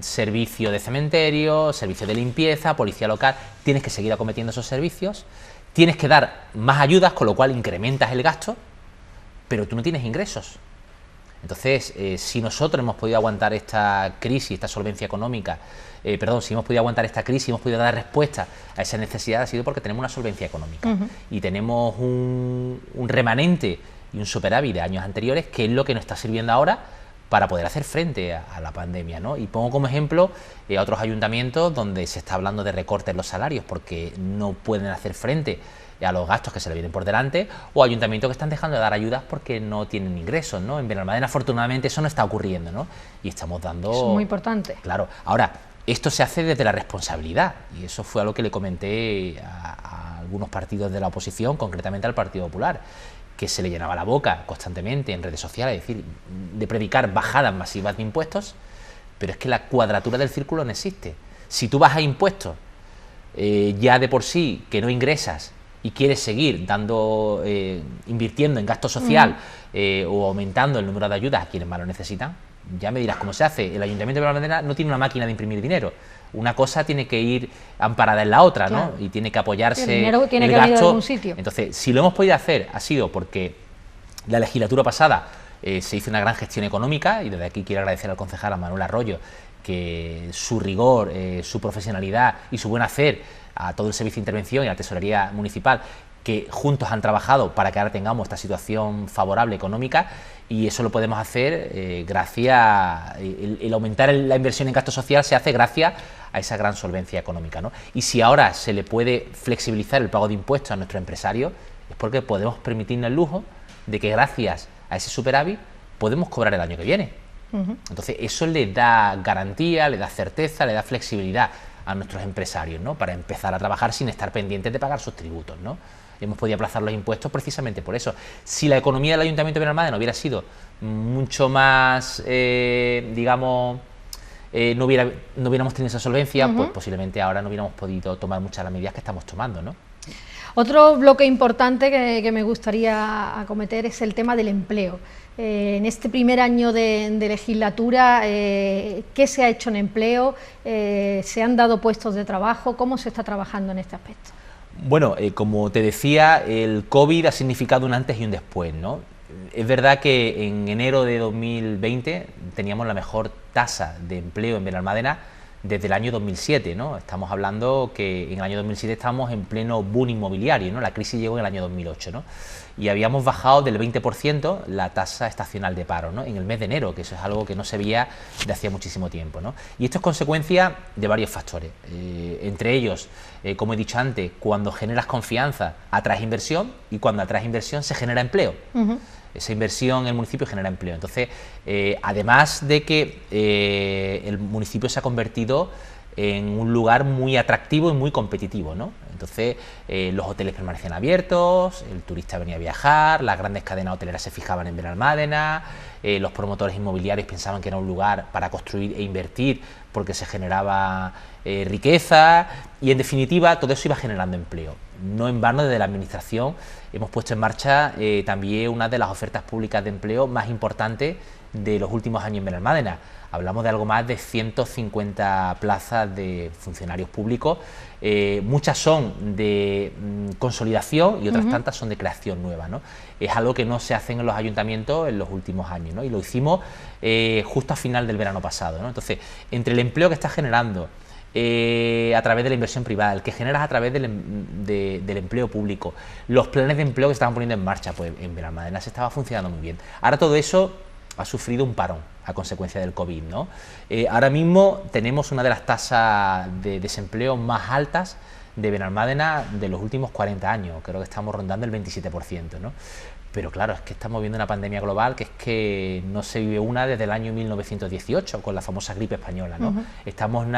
servicio de cementerio, servicio de limpieza, policía local, tienes que seguir acometiendo esos servicios, tienes que dar más ayudas, con lo cual incrementas el gasto, pero tú no tienes ingresos. Entonces, si nosotros hemos podido aguantar esta crisis, esta solvencia económica, si hemos podido aguantar esta crisis, hemos podido dar respuesta a esa necesidad, ha sido porque tenemos una solvencia económica y tenemos un remanente y un superávit de años anteriores, que es lo que nos está sirviendo ahora para poder hacer frente a la pandemia, ¿no? Y pongo como ejemplo a otros ayuntamientos donde se está hablando de recortes en los salarios porque no pueden hacer frente a los gastos que se le vienen por delante, o ayuntamientos que están dejando de dar ayudas porque no tienen ingresos, ¿no? En Benalmádena, afortunadamente, eso no está ocurriendo, ¿no? Y estamos dando... Eso es muy importante. Claro. Ahora, esto se hace desde la responsabilidad, y eso fue algo que le comenté a algunos partidos de la oposición, concretamente al Partido Popular, que se le llenaba la boca constantemente en redes sociales, es decir, de predicar bajadas masivas de impuestos, pero es que la cuadratura del círculo no existe. Si tú bajas impuestos ya de por sí que no ingresas y quieres seguir dando, invirtiendo en gasto social o aumentando el número de ayudas a quienes más lo necesitan, ya me dirás cómo se hace. El Ayuntamiento de Benalmádena no tiene una máquina de imprimir dinero, Una cosa tiene que ir amparada en la otra, claro, ¿no? Y tiene que apoyarse el dinero tiene el que venir de gasto. algún sitio. Entonces, si lo hemos podido hacer, ha sido porque la legislatura pasada se hizo una gran gestión económica, y desde aquí quiero agradecer al concejal a Manuel Arroyo que su rigor, su profesionalidad y su buen hacer, a todo el servicio de intervención y a la tesorería municipal, que juntos han trabajado para que ahora tengamos esta situación favorable económica, y eso lo podemos hacer gracias, el aumentar la inversión en gasto social se hace gracias a esa gran solvencia económica, ¿no? Y si ahora se le puede flexibilizar el pago de impuestos a nuestros empresarios, es porque podemos permitirnos el lujo de que gracias a ese superávit podemos cobrar el año que viene. Entonces eso le da garantía, le da certeza, le da flexibilidad a nuestros empresarios, ¿no? Para empezar a trabajar sin estar pendientes de pagar sus tributos, ¿no? Hemos podido aplazar los impuestos precisamente por eso. Si la economía del Ayuntamiento de Benalmádena hubiera sido mucho más, digamos, no hubiéramos tenido esa solvencia, pues posiblemente ahora no hubiéramos podido tomar muchas de las medidas que estamos tomando, ¿no? Otro bloque importante que me gustaría acometer es el tema del empleo. En este primer año de legislatura, ¿qué se ha hecho en empleo? ¿Se han dado puestos de trabajo? ¿Cómo se está trabajando en este aspecto? Bueno, como te decía, el COVID ha significado un antes y un después, ¿no? Es verdad que en enero de 2020 teníamos la mejor tasa de empleo en Benalmádena desde el año 2007, ¿no? Estamos hablando que en el año 2007 estábamos en pleno boom inmobiliario, ¿no? La crisis llegó en el año 2008, ¿no? Y habíamos bajado del 20% la tasa estacional de paro, ¿no? En el mes de enero, que eso es algo que no se veía de hacía muchísimo tiempo, ¿no? Y esto es consecuencia de varios factores, entre ellos, como he dicho antes, cuando generas confianza atraes inversión, y cuando atraes inversión se genera empleo. Esa inversión en el municipio genera empleo. Entonces, además de que el municipio se ha convertido en un lugar muy atractivo y muy competitivo, ¿no? Entonces, los hoteles permanecían abiertos, el turista venía a viajar, las grandes cadenas hoteleras se fijaban en Benalmádena, los promotores inmobiliarios pensaban que era un lugar para construir e invertir porque se generaba riqueza, y en definitiva todo eso iba generando empleo. No en vano, desde la administración hemos puesto en marcha también una de las ofertas públicas de empleo más importantes de los últimos años en Benalmádena. Hablamos de algo más de 150 plazas de funcionarios públicos, muchas son de consolidación y otras tantas son de creación nueva, ¿no? Es algo que no se hace en los ayuntamientos en los últimos años, ¿no? Y lo hicimos justo a final del verano pasado, ¿no? Entonces, entre el empleo que está generando a través de la inversión privada, el que generas a través del empleo público, los planes de empleo que se estaban poniendo en marcha, pues en Benalmádena se estaba funcionando muy bien. Ahora todo eso ha sufrido un parón a consecuencia del COVID, ¿no? Ahora mismo tenemos una de las tasas de desempleo más altas de Benalmádena de los últimos 40 años, creo que estamos rondando el 27%, ¿no? Pero claro, es que estamos viendo una pandemia global que es que no se vive una desde el año 1918, con la famosa gripe española, ¿no? Estamos en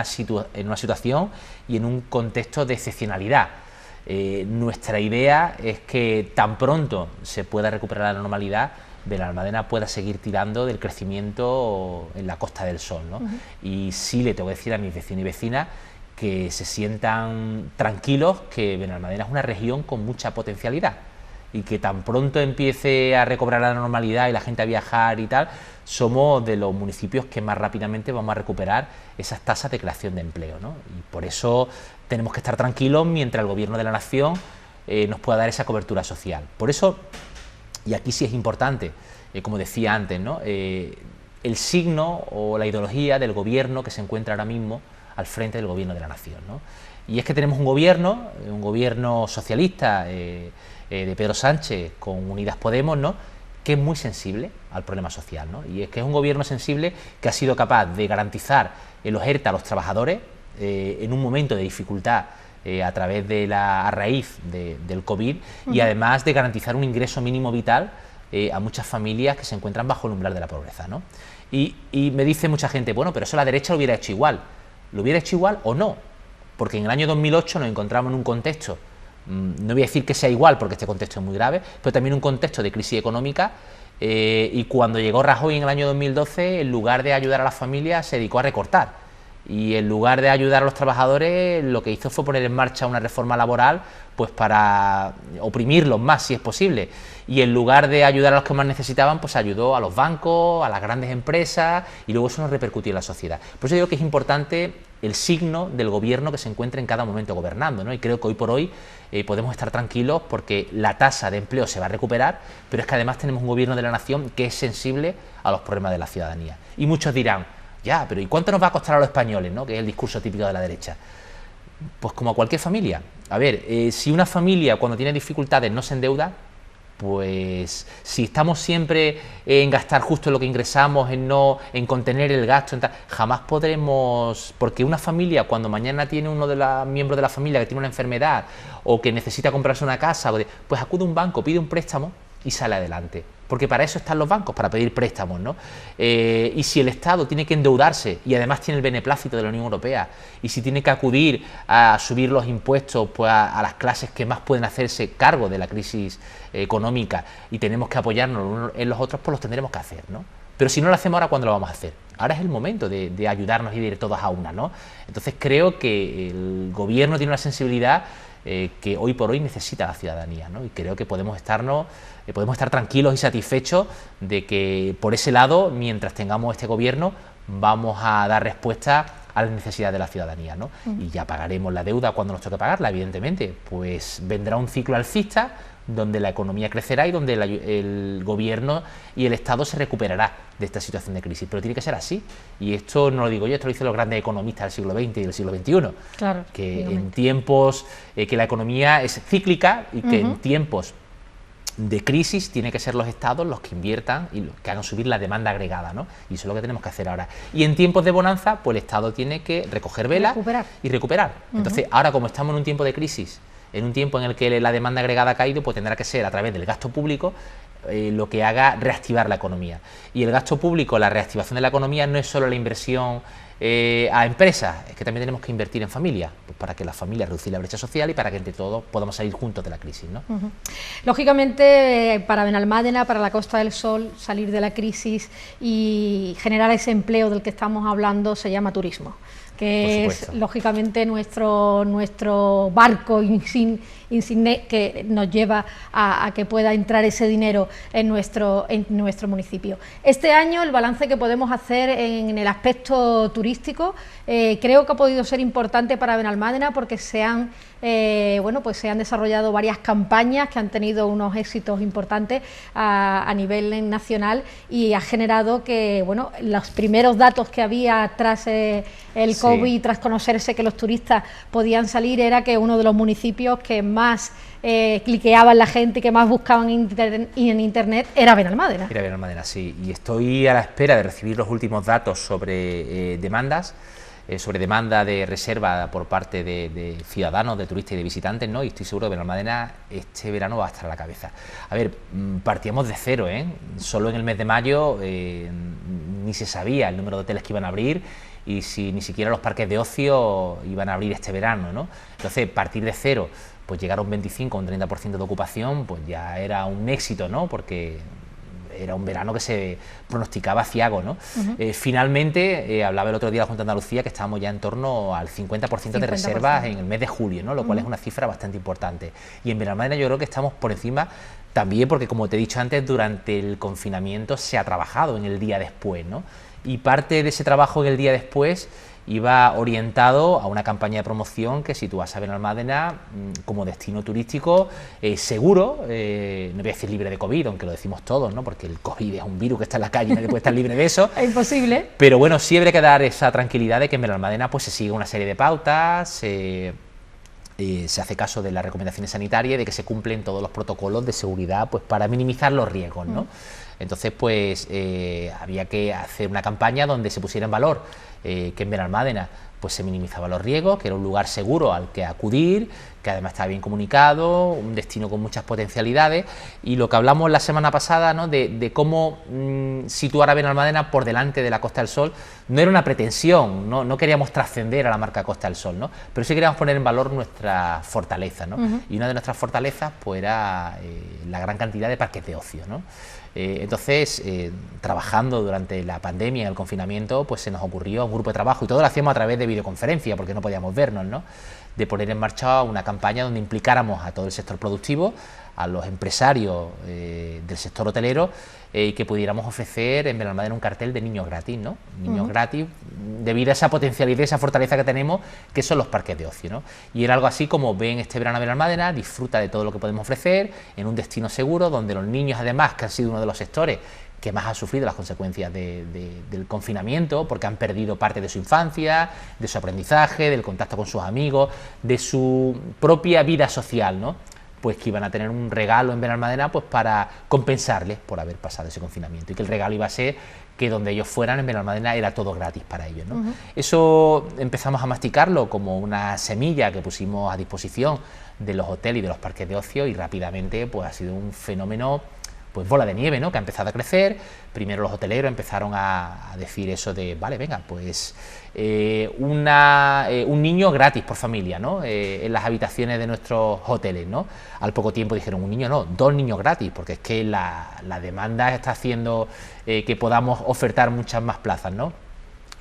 una situación y en un contexto de excepcionalidad. Nuestra idea es que tan pronto se pueda recuperar la normalidad, Benalmádena pueda seguir tirando del crecimiento en la Costa del Sol, ¿no? Y sí le tengo que decir a mis vecinos y vecinas que se sientan tranquilos, que Benalmádena es una región con mucha potencialidad, y que tan pronto empiece a recobrar la normalidad y la gente a viajar y tal, somos de los municipios que más rápidamente vamos a recuperar esas tasas de creación de empleo, ¿no? Y por eso tenemos que estar tranquilos mientras el Gobierno de la Nación nos pueda dar esa cobertura social. Por eso, y aquí sí es importante, como decía antes, ¿no? El signo o la ideología del Gobierno que se encuentra ahora mismo al frente del Gobierno de la Nación, ¿no? Y es que tenemos un gobierno socialista de Pedro Sánchez con Unidas Podemos, ¿no?, que es muy sensible al problema social, ¿no? Y es que es un gobierno sensible que ha sido capaz de garantizar los ERTE a los trabajadores en un momento de dificultad a raíz del COVID, y además de garantizar un ingreso mínimo vital a muchas familias que se encuentran bajo el umbral de la pobreza, ¿no? Y me dice mucha gente, bueno, pero eso la derecha lo hubiera hecho igual. ¿Lo hubiera hecho igual o no? Porque en el año 2008 nos encontramos en un contexto, no voy a decir que sea igual porque este contexto es muy grave, pero también un contexto de crisis económica, y cuando llegó Rajoy en el año 2012, en lugar de ayudar a las familias, se dedicó a recortar. Y en lugar de ayudar a los trabajadores, lo que hizo fue poner en marcha una reforma laboral pues para oprimirlos más, si es posible. Y en lugar de ayudar a los que más necesitaban, pues ayudó a los bancos, a las grandes empresas, y luego eso nos repercutió en la sociedad. Por eso digo que es importante el signo del gobierno que se encuentre en cada momento gobernando, ¿no? Y creo que hoy por hoy podemos estar tranquilos porque la tasa de empleo se va a recuperar, pero es que además tenemos un gobierno de la nación que es sensible a los problemas de la ciudadanía. Y muchos dirán, ya, pero ¿y cuánto nos va a costar a los españoles, ¿no? Que es el discurso típico de la derecha. Pues como a cualquier familia. A ver, si una familia cuando tiene dificultades no se endeuda, pues si estamos siempre en gastar justo lo que ingresamos, en contener el gasto, jamás podremos, porque una familia cuando mañana tiene uno de los miembros de la familia que tiene una enfermedad o que necesita comprarse una casa, pues acude a un banco, pide un préstamo y sale adelante. Porque para eso están los bancos, para pedir préstamos, ¿no? Y si el Estado tiene que endeudarse y además tiene el beneplácito de la Unión Europea, y si tiene que acudir a subir los impuestos pues, a las clases que más pueden hacerse cargo de la crisis económica y tenemos que apoyarnos unos en los otros, pues los tendremos que hacer, ¿no? Pero si no lo hacemos ahora, ¿cuándo lo vamos a hacer? Ahora es el momento de ayudarnos y de ir todos a una, ¿no? Entonces creo que el gobierno tiene una sensibilidad que hoy por hoy necesita la ciudadanía, ¿no? Y creo que podemos estar tranquilos y satisfechos de que por ese lado, mientras tengamos este gobierno, vamos a dar respuesta a las necesidades de la ciudadanía, ¿no? Y ya pagaremos la deuda cuando nos toque pagarla, evidentemente, pues vendrá un ciclo alcista donde la economía crecerá y donde el gobierno y el Estado se recuperará de esta situación de crisis, pero tiene que ser así, y esto no lo digo yo, esto lo dicen los grandes economistas del siglo XX y del siglo XXI, claro, que en tiempos que la economía es cíclica y que en tiempos de crisis tiene que ser los estados los que inviertan y los que hagan subir la demanda agregada, ¿no? Y eso es lo que tenemos que hacer ahora. Y en tiempos de bonanza, pues el Estado tiene que recoger velas y recuperar. Entonces, ahora como estamos en un tiempo de crisis, en un tiempo en el que la demanda agregada ha caído, pues tendrá que ser a través del gasto público lo que haga reactivar la economía. Y el gasto público, la reactivación de la economía no es solo la inversión a empresas, es que también tenemos que invertir en familia, pues para que las familias reducir la brecha social y para que entre todos podamos salir juntos de la crisis, ¿no? Lógicamente, para Benalmádena, para la Costa del Sol, salir de la crisis y generar ese empleo del que estamos hablando se llama turismo, que es lógicamente nuestro barco insigne que nos lleva a que pueda entrar ese dinero en nuestro municipio. Este año el balance que podemos hacer en el aspecto turístico creo que ha podido ser importante para Benalmádena porque se han desarrollado varias campañas que han tenido unos éxitos importantes a nivel nacional y ha generado que los primeros datos que había tras el COVID, tras conocerse que los turistas podían salir, era que uno de los municipios que más cliqueaban la gente, que más buscaban en internet era Benalmádena. Era Benalmádena, sí, y estoy a la espera de recibir los últimos datos sobre demandas, sobre demanda de reserva por parte de ciudadanos, de turistas y de visitantes, ¿no? Y estoy seguro que Benalmádena este verano va a estar a la cabeza. A ver, partíamos de cero, ¿eh? Solo en el mes de mayo ni se sabía el número de hoteles que iban a abrir y si ni siquiera los parques de ocio iban a abrir este verano, ¿no? Entonces, partir de cero, pues llegar a un 25 o un 30% de ocupación, pues ya era un éxito, ¿no? Porque era un verano que se pronosticaba aciago, ¿no? Finalmente, hablaba el otro día la Junta de Andalucía que estábamos ya en torno al 50% de reservas en el mes de julio, ¿no? Lo cual es una cifra bastante importante. Y en Benalmádena yo creo que estamos por encima también porque, como te he dicho antes, durante el confinamiento se ha trabajado en el día después, ¿no? Y parte de ese trabajo en el día después iba orientado a una campaña de promoción que situase a Benalmádena como destino turístico seguro, no voy a decir libre de COVID, aunque lo decimos todos, ¿no? Porque el COVID es un virus que está en la calle y nadie puede estar libre de eso. Es imposible. Pero bueno, sí habría que dar esa tranquilidad de que en Benalmádena pues se sigue una serie de pautas, se hace caso de las recomendaciones sanitarias y de que se cumplen todos los protocolos de seguridad pues para minimizar los riesgos, ¿no? Entonces, pues había que hacer una campaña donde se pusiera en valor que en Benalmádena pues se minimizaban los riesgos, que era un lugar seguro al que acudir, que además estaba bien comunicado, un destino con muchas potencialidades, y lo que hablamos la semana pasada, ¿no? de cómo situar a Benalmádena por delante de la Costa del Sol, no era una pretensión, no queríamos trascender a la marca Costa del Sol, ¿no? Pero sí queríamos poner en valor nuestra fortaleza, ¿no? Y una de nuestras fortalezas pues era la gran cantidad de parques de ocio, ¿no? Entonces, trabajando durante la pandemia y el confinamiento, pues se nos ocurrió un grupo de trabajo, y todo lo hacíamos a través de videoconferencia, porque no podíamos vernos, ¿no? De poner en marcha una campaña donde implicáramos a todo el sector productivo, a los empresarios del sector hotelero que pudiéramos ofrecer en Benalmádena un cartel de niños gratis, ¿no? Niños gratis, debido a esa potencialidad, esa fortaleza que tenemos, que son los parques de ocio, ¿no? Y era algo así como: ven este verano a Benalmádena, disfruta de todo lo que podemos ofrecer en un destino seguro, donde los niños, además, que han sido uno de los sectores que más ha sufrido las consecuencias del confinamiento, porque han perdido parte de su infancia, de su aprendizaje, del contacto con sus amigos, de su propia vida social, ¿no? Pues que iban a tener un regalo en Benalmádena, pues para compensarles por haber pasado ese confinamiento, y que el regalo iba a ser que donde ellos fueran en Benalmádena era todo gratis para ellos, ¿no? Eso empezamos a masticarlo como una semilla que pusimos a disposición de los hoteles y de los parques de ocio, y rápidamente pues ha sido un fenómeno, pues bola de nieve, ¿no? Que ha empezado a crecer. Primero los hoteleros empezaron a decir eso de: vale, venga, pues un niño gratis por familia, ¿no? En las habitaciones de nuestros hoteles, ¿no? Al poco tiempo dijeron: un niño no, 2 niños gratis, porque es que la demanda está haciendo que podamos ofertar muchas más plazas, ¿no?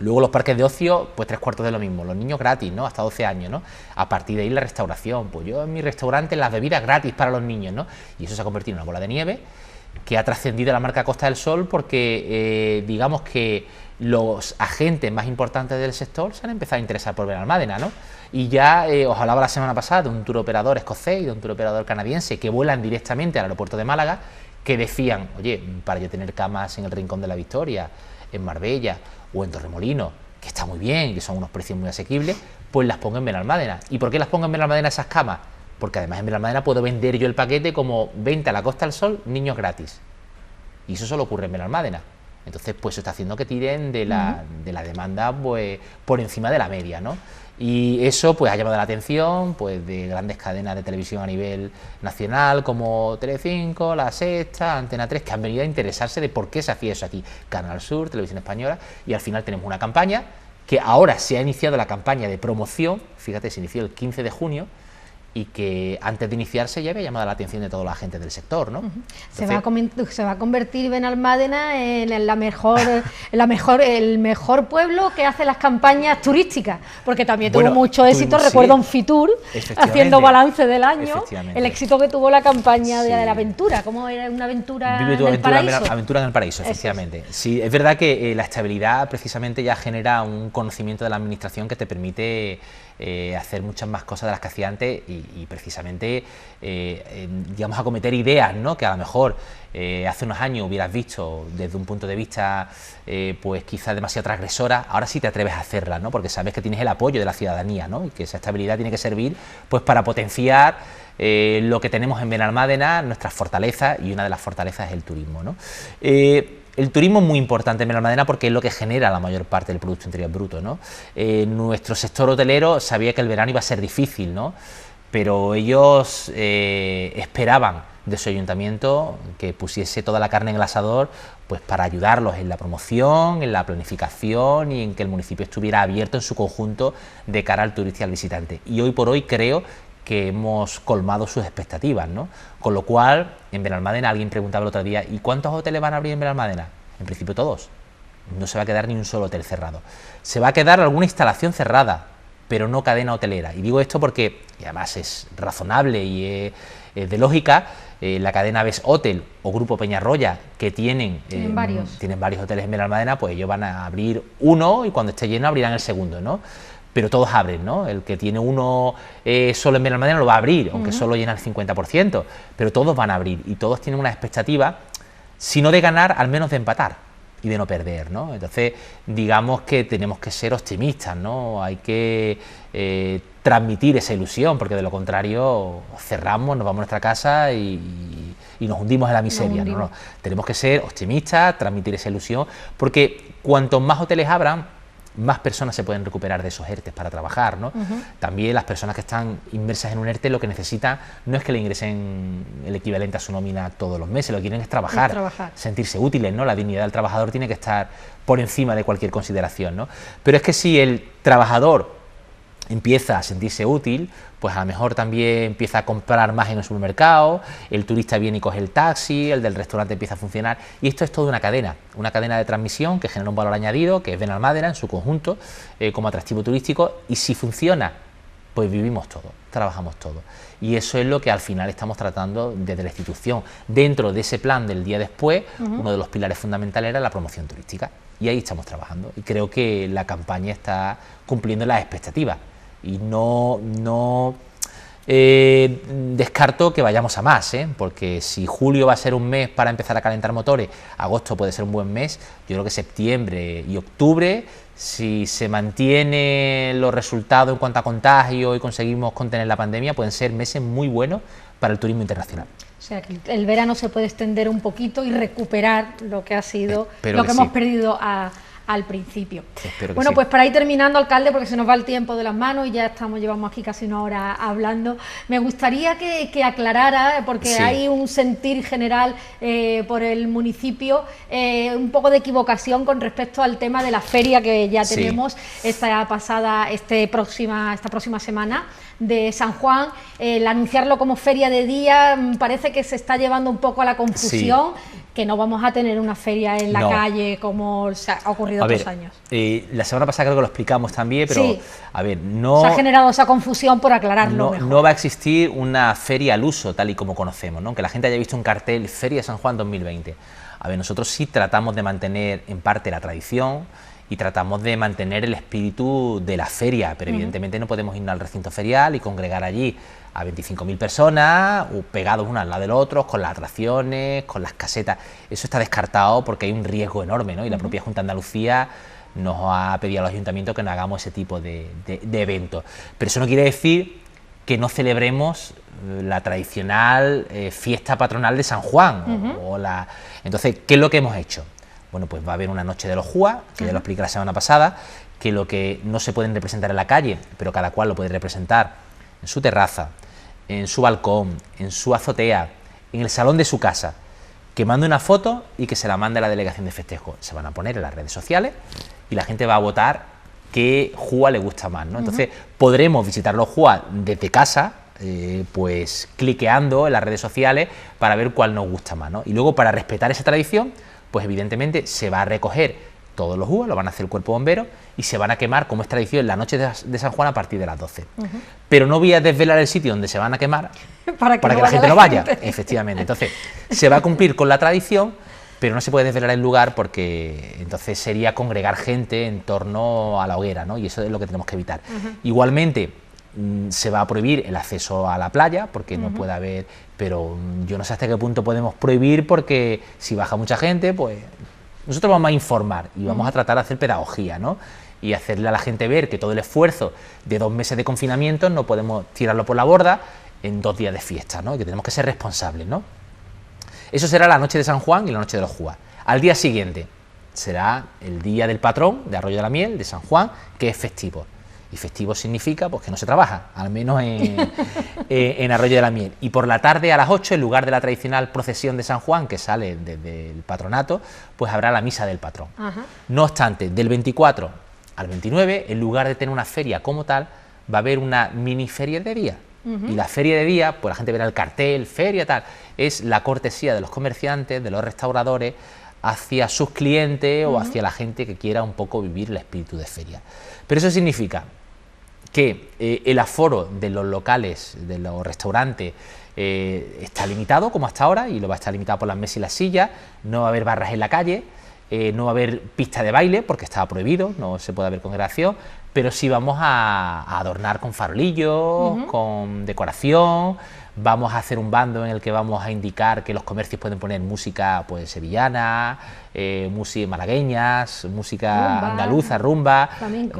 Luego los parques de ocio, pues 3/4 de lo mismo, los niños gratis, ¿no? Hasta 12 años, ¿no? A partir de ahí la restauración, pues yo en mi restaurante las bebidas gratis para los niños, ¿no? Y eso se ha convertido en una bola de nieve que ha trascendido la marca Costa del Sol, porque digamos que los agentes más importantes del sector se han empezado a interesar por Benalmádena, ¿no? Y ya os hablaba la semana pasada de un tour operador escocés y de un tour operador canadiense que vuelan directamente al aeropuerto de Málaga, que decían: oye, para yo tener camas en el Rincón de la Victoria, en Marbella o en Torremolinos, que está muy bien, que son unos precios muy asequibles, pues las pongo en Benalmádena. ¿Y por qué las pongo en Benalmádena esas camas? Porque además en Benalmádena puedo vender yo el paquete como venta a la Costa del Sol, niños gratis. Y eso solo ocurre en Benalmádena. Entonces, pues eso está haciendo que tiren de la demanda, pues por encima de la media, ¿no? Y eso pues ha llamado la atención pues de grandes cadenas de televisión a nivel nacional, como Telecinco, La Sexta, Antena 3, que han venido a interesarse de por qué se hacía eso aquí. Canal Sur, Televisión Española, y al final tenemos una campaña que ahora se ha iniciado, la campaña de promoción, fíjate, se inició el 15 de junio, y que antes de iniciarse ya había llamado la atención de toda la gente del sector, ¿no? Entonces, se va a convertir Benalmádena en el mejor pueblo que hace las campañas turísticas, porque también tuvo mucho éxito. Recuerdo un Fitur haciendo balance del año, el éxito que tuvo la campaña de la aventura, como era una aventura Vive tu en el paraíso. Aventura en el paraíso, efectivamente. Sí, es verdad que la estabilidad precisamente ya genera un conocimiento de la administración que te permite hacer muchas más cosas de las que hacía antes, y precisamente digamos, acometer ideas, ¿no? Que a lo mejor hace unos años hubieras visto desde un punto de vista pues quizás demasiado transgresora. Ahora sí te atreves a hacerla, ¿no? Porque sabes que tienes el apoyo de la ciudadanía, ¿no? Y que esa estabilidad tiene que servir pues para potenciar lo que tenemos en Benalmádena, nuestras fortalezas, y una de las fortalezas es el turismo, ¿no? El turismo es muy importante en Benalmádena porque es lo que genera la mayor parte del Producto Interior Bruto, ¿no? Nuestro sector hotelero sabía que el verano iba a ser difícil, ¿no? Pero ellos esperaban de su ayuntamiento que pusiese toda la carne en el asador, pues para ayudarlos en la promoción, en la planificación, y en que el municipio estuviera abierto en su conjunto de cara al turista y al visitante. Y hoy por hoy creo que hemos colmado sus expectativas, ¿no? Con lo cual, en Benalmádena, alguien preguntaba el otro día: ¿y cuántos hoteles van a abrir en Benalmádena? En principio todos. No se va a quedar ni un solo hotel cerrado. Se va a quedar alguna instalación cerrada, pero no cadena hotelera. Y digo esto porque, y además es razonable y es de lógica, la cadena Best Hotel o Grupo Peñarroya, que tienen varios hoteles en Benalmádena, pues ellos van a abrir uno y cuando esté lleno abrirán el segundo, ¿no? Pero todos abren, ¿no? El que tiene uno solo en Benalmádena lo va a abrir, aunque solo llena el 50%, pero todos van a abrir, y todos tienen una expectativa, si no de ganar, al menos de empatar y de no perder, ¿no? Entonces, digamos que tenemos que ser optimistas, ¿no? Hay que transmitir esa ilusión, porque de lo contrario cerramos, nos vamos a nuestra casa y nos hundimos en la miseria, ¿no? Tenemos que ser optimistas, transmitir esa ilusión, porque cuantos más hoteles abran, más personas se pueden recuperar de esos ERTES para trabajar, ¿no? También las personas que están inmersas en un ERTE lo que necesitan no es que le ingresen el equivalente a su nómina todos los meses, lo que quieren es trabajar, sentirse útiles, ¿no? La dignidad del trabajador tiene que estar por encima de cualquier consideración, ¿no? Pero es que si el trabajador empieza a sentirse útil, pues a lo mejor también empieza a comprar más en el supermercado, el turista viene y coge el taxi, el del restaurante empieza a funcionar, y esto es toda una cadena de transmisión que genera un valor añadido, que es Benalmádena en su conjunto como atractivo turístico, y si funciona pues vivimos todo, trabajamos todo. Y eso es lo que al final estamos tratando desde la institución. Dentro de ese plan del día después, uno de los pilares fundamentales era la promoción turística. Y ahí estamos trabajando. Y creo que la campaña está cumpliendo las expectativas. Y no descarto que vayamos a más, porque si julio va a ser un mes para empezar a calentar motores, agosto puede ser un buen mes, yo creo que septiembre y octubre, si se mantienen los resultados en cuanto a contagio y conseguimos contener la pandemia, pueden ser meses muy buenos para el turismo internacional. O sea, que el verano se puede extender un poquito y recuperar lo que ha sido, Espero lo que que hemos sí. perdido al principio. Espero que Bueno, sí. pues para ir terminando, alcalde, porque se nos va el tiempo de las manos y ya llevamos aquí casi una hora hablando, me gustaría que aclarara, porque Sí. hay un sentir general por el municipio, un poco de equivocación con respecto al tema de la feria que ya Sí. tenemos esta próxima semana de San Juan. El anunciarlo como feria de día parece que se está llevando un poco a la confusión, que no vamos a tener una feria en la No. calle como se ha ocurrido otros años. La semana pasada creo que lo explicamos también, pero Sí. a ver, no... Se ha generado esa confusión por aclararlo mejor. No va a existir una feria al uso tal y como conocemos, ¿no? Que la gente haya visto un cartel Feria San Juan 2020. A ver, nosotros sí tratamos de mantener en parte la tradición y tratamos de mantener el espíritu de la feria, pero evidentemente no podemos irnos al recinto ferial y congregar allí a 25.000 personas pegados uno al lado del otro, con las atracciones, con las casetas. Eso está descartado porque hay un riesgo enorme, ¿no? Y la propia Junta de Andalucía nos ha pedido a los ayuntamientos que no hagamos ese tipo de eventos. Pero eso no quiere decir que no celebremos la tradicional fiesta patronal de San Juan. Entonces, ¿qué es lo que hemos hecho? Bueno, pues va a haber una noche de los JUA, que ya lo expliqué la semana pasada, que lo que no se pueden representar en la calle, pero cada cual lo puede representar en su terraza, en su balcón, en su azotea, en el salón de su casa, que mande una foto y que se la mande a la delegación de festejo. Se van a poner en las redes sociales y la gente va a votar qué JUA le gusta más, ¿no? Entonces podremos visitar los JUA desde casa, pues cliqueando en las redes sociales para ver cuál nos gusta más, ¿no? Y luego, para respetar esa tradición, pues evidentemente se va a recoger todos los JUA, lo van a hacer el cuerpo bombero y se van a quemar, como es tradición, la noche de San Juan a partir de las 12. Pero no voy a desvelar el sitio donde se van a quemar para que la gente no vaya, efectivamente. Entonces, se va a cumplir con la tradición, pero no se puede desvelar el lugar porque entonces sería congregar gente en torno a la hoguera, ¿no? Y eso es lo que tenemos que evitar. Igualmente, se va a prohibir el acceso a la playa porque no puede haber, pero yo no sé hasta qué punto podemos prohibir, porque si baja mucha gente, pues nosotros vamos a informar y vamos a tratar de hacer pedagogía, ¿no? Y hacerle a la gente ver que todo el esfuerzo de 2 meses de confinamiento no podemos tirarlo por la borda en 2 días de fiesta, ¿no? Y que tenemos que ser responsables, ¿no? Eso será la noche de San Juan y la noche de los JUA. Al día siguiente será el día del patrón de Arroyo de la Miel, de San Juan, que es festivo. Y festivo significa pues que no se trabaja, al menos en Arroyo de la Miel. Y por la tarde a las 8, en lugar de la tradicional procesión de San Juan, que sale desde el patronato, pues habrá la misa del patrón. No obstante, del 24 al 29, en lugar de tener una feria como tal, va a haber una mini feria de día. Y la feria de día, pues la gente verá el cartel, feria tal, es la cortesía de los comerciantes, de los restauradores, hacia sus clientes o hacia la gente que quiera un poco vivir el espíritu de feria. Pero eso significa que el aforo de los locales, de los restaurantes, está limitado como hasta ahora, y lo va a estar limitado por las mesas y las sillas. No va a haber barras en la calle, no va a haber pista de baile porque estaba prohibido, no se puede haber congregación, pero sí vamos a adornar con farolillos, con decoración. Vamos a hacer un bando en el que vamos a indicar que los comercios pueden poner música pues sevillana, música malagueñas, música andaluza, rumba,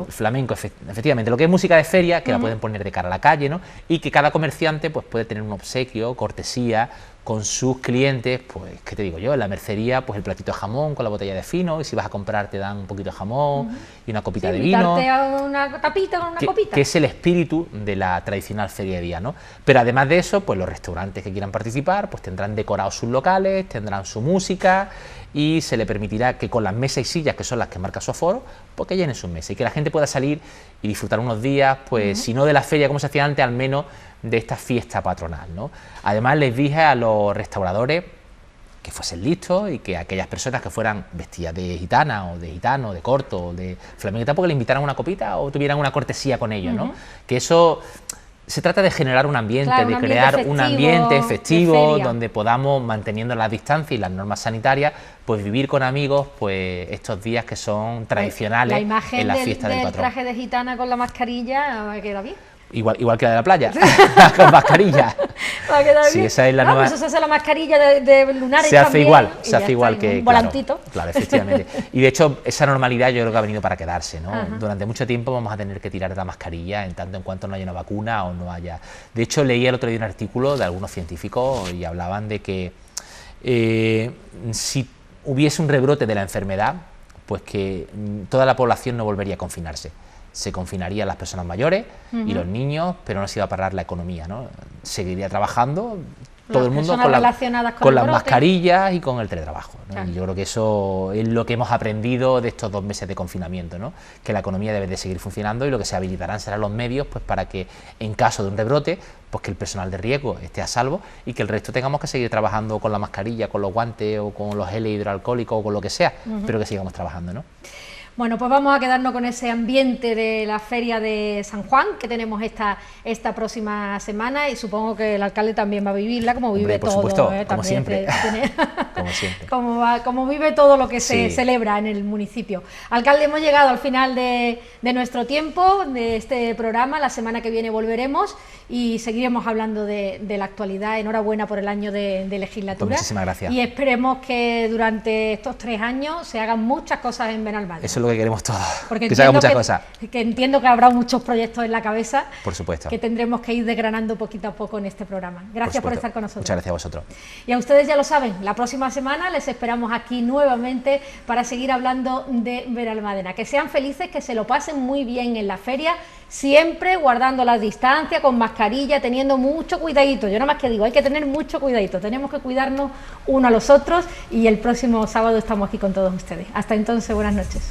flamenco, efectivamente, lo que es música de feria, que la pueden poner de cara a la calle, ¿no? Y que cada comerciante pues puede tener un obsequio, cortesía con sus clientes, pues, ¿qué te digo yo? En la mercería, pues el platito de jamón con la botella de fino, y si vas a comprar te dan un poquito de jamón y una copita de vino. A una tapita con una copita. Que es el espíritu de la tradicional feria de día, ¿no? Pero además de eso, pues los restaurantes que quieran participar, pues tendrán decorados sus locales, tendrán su música, y se le permitirá que con las mesas y sillas, que son las que marca su aforo, pues que llenen sus mesas y que la gente pueda salir y disfrutar unos días, pues si no de la feria como se hacía antes, al menos de esta fiesta patronal, ¿no? Además, les dije a los restauradores que fuesen listos y que aquellas personas que fueran vestidas de gitana o de gitano, de corto o de flamenco, tampoco le invitaran a una copita o tuvieran una cortesía con ellos, ¿no? Que eso... Se trata de generar un ambiente, claro, de crear un ambiente festivo donde podamos, manteniendo las distancias y las normas sanitarias, pues vivir con amigos pues estos días que son tradicionales la imagen en la fiesta del patrón. El traje de gitana con la mascarilla queda bien. Igual que la de la playa, con mascarilla. Va a quedar Sí, bien. esa es la nueva... Pues eso se hace la mascarilla de lunares se hace también, igual, y se ya hace igual está, que... un volantito. Claro, efectivamente. Y de hecho, esa normalidad yo creo que ha venido para quedarse, ¿no? Ajá. Durante mucho tiempo vamos a tener que tirar de la mascarilla en tanto en cuanto no haya una vacuna o no haya... De hecho, leí el otro día un artículo de algunos científicos y hablaban de que si hubiese un rebrote de la enfermedad, pues que toda la población no volvería a confinarse. Se confinarían las personas mayores y los niños, pero no se iba a parar la economía, ¿no? Seguiría trabajando todo el mundo con las mascarillas y con el teletrabajo, ¿no? Claro. Y yo creo que eso es lo que hemos aprendido de estos 2 meses de confinamiento, ¿no? Que la economía debe de seguir funcionando y lo que se habilitarán serán los medios pues para que en caso de un rebrote pues que el personal de riesgo esté a salvo y que el resto tengamos que seguir trabajando con la mascarilla, con los guantes o con los geles hidroalcohólicos o con lo que sea, pero que sigamos trabajando, ¿no? Bueno, pues vamos a quedarnos con ese ambiente de la Feria de San Juan que tenemos esta próxima semana y supongo que el alcalde también va a vivirla como vive por todo. Supuesto, como también siempre. Como siempre. Como vive todo lo que se celebra en el municipio. Alcalde, hemos llegado al final de nuestro tiempo, de este programa. La semana que viene volveremos y seguiremos hablando de la actualidad. Enhorabuena por el año de legislatura. Pues muchísimas gracias. Y esperemos que durante estos 3 años se hagan muchas cosas en Benalmádena. Eso es lo que queremos todos, porque que se hagan muchas cosas. Que entiendo que habrá muchos proyectos en la cabeza. Por supuesto. Que tendremos que ir desgranando poquito a poco en este programa. Gracias por estar con nosotros. Muchas gracias a vosotros. Y a ustedes ya lo saben, la próxima semana les esperamos aquí nuevamente para seguir hablando de Benalmádena. Que sean felices, que se lo pasen muy bien en la feria, siempre guardando la distancia, con mascarilla, teniendo mucho cuidadito. Yo nada más que digo, hay que tener mucho cuidadito, tenemos que cuidarnos uno a los otros y el próximo sábado estamos aquí con todos ustedes. Hasta entonces, buenas noches.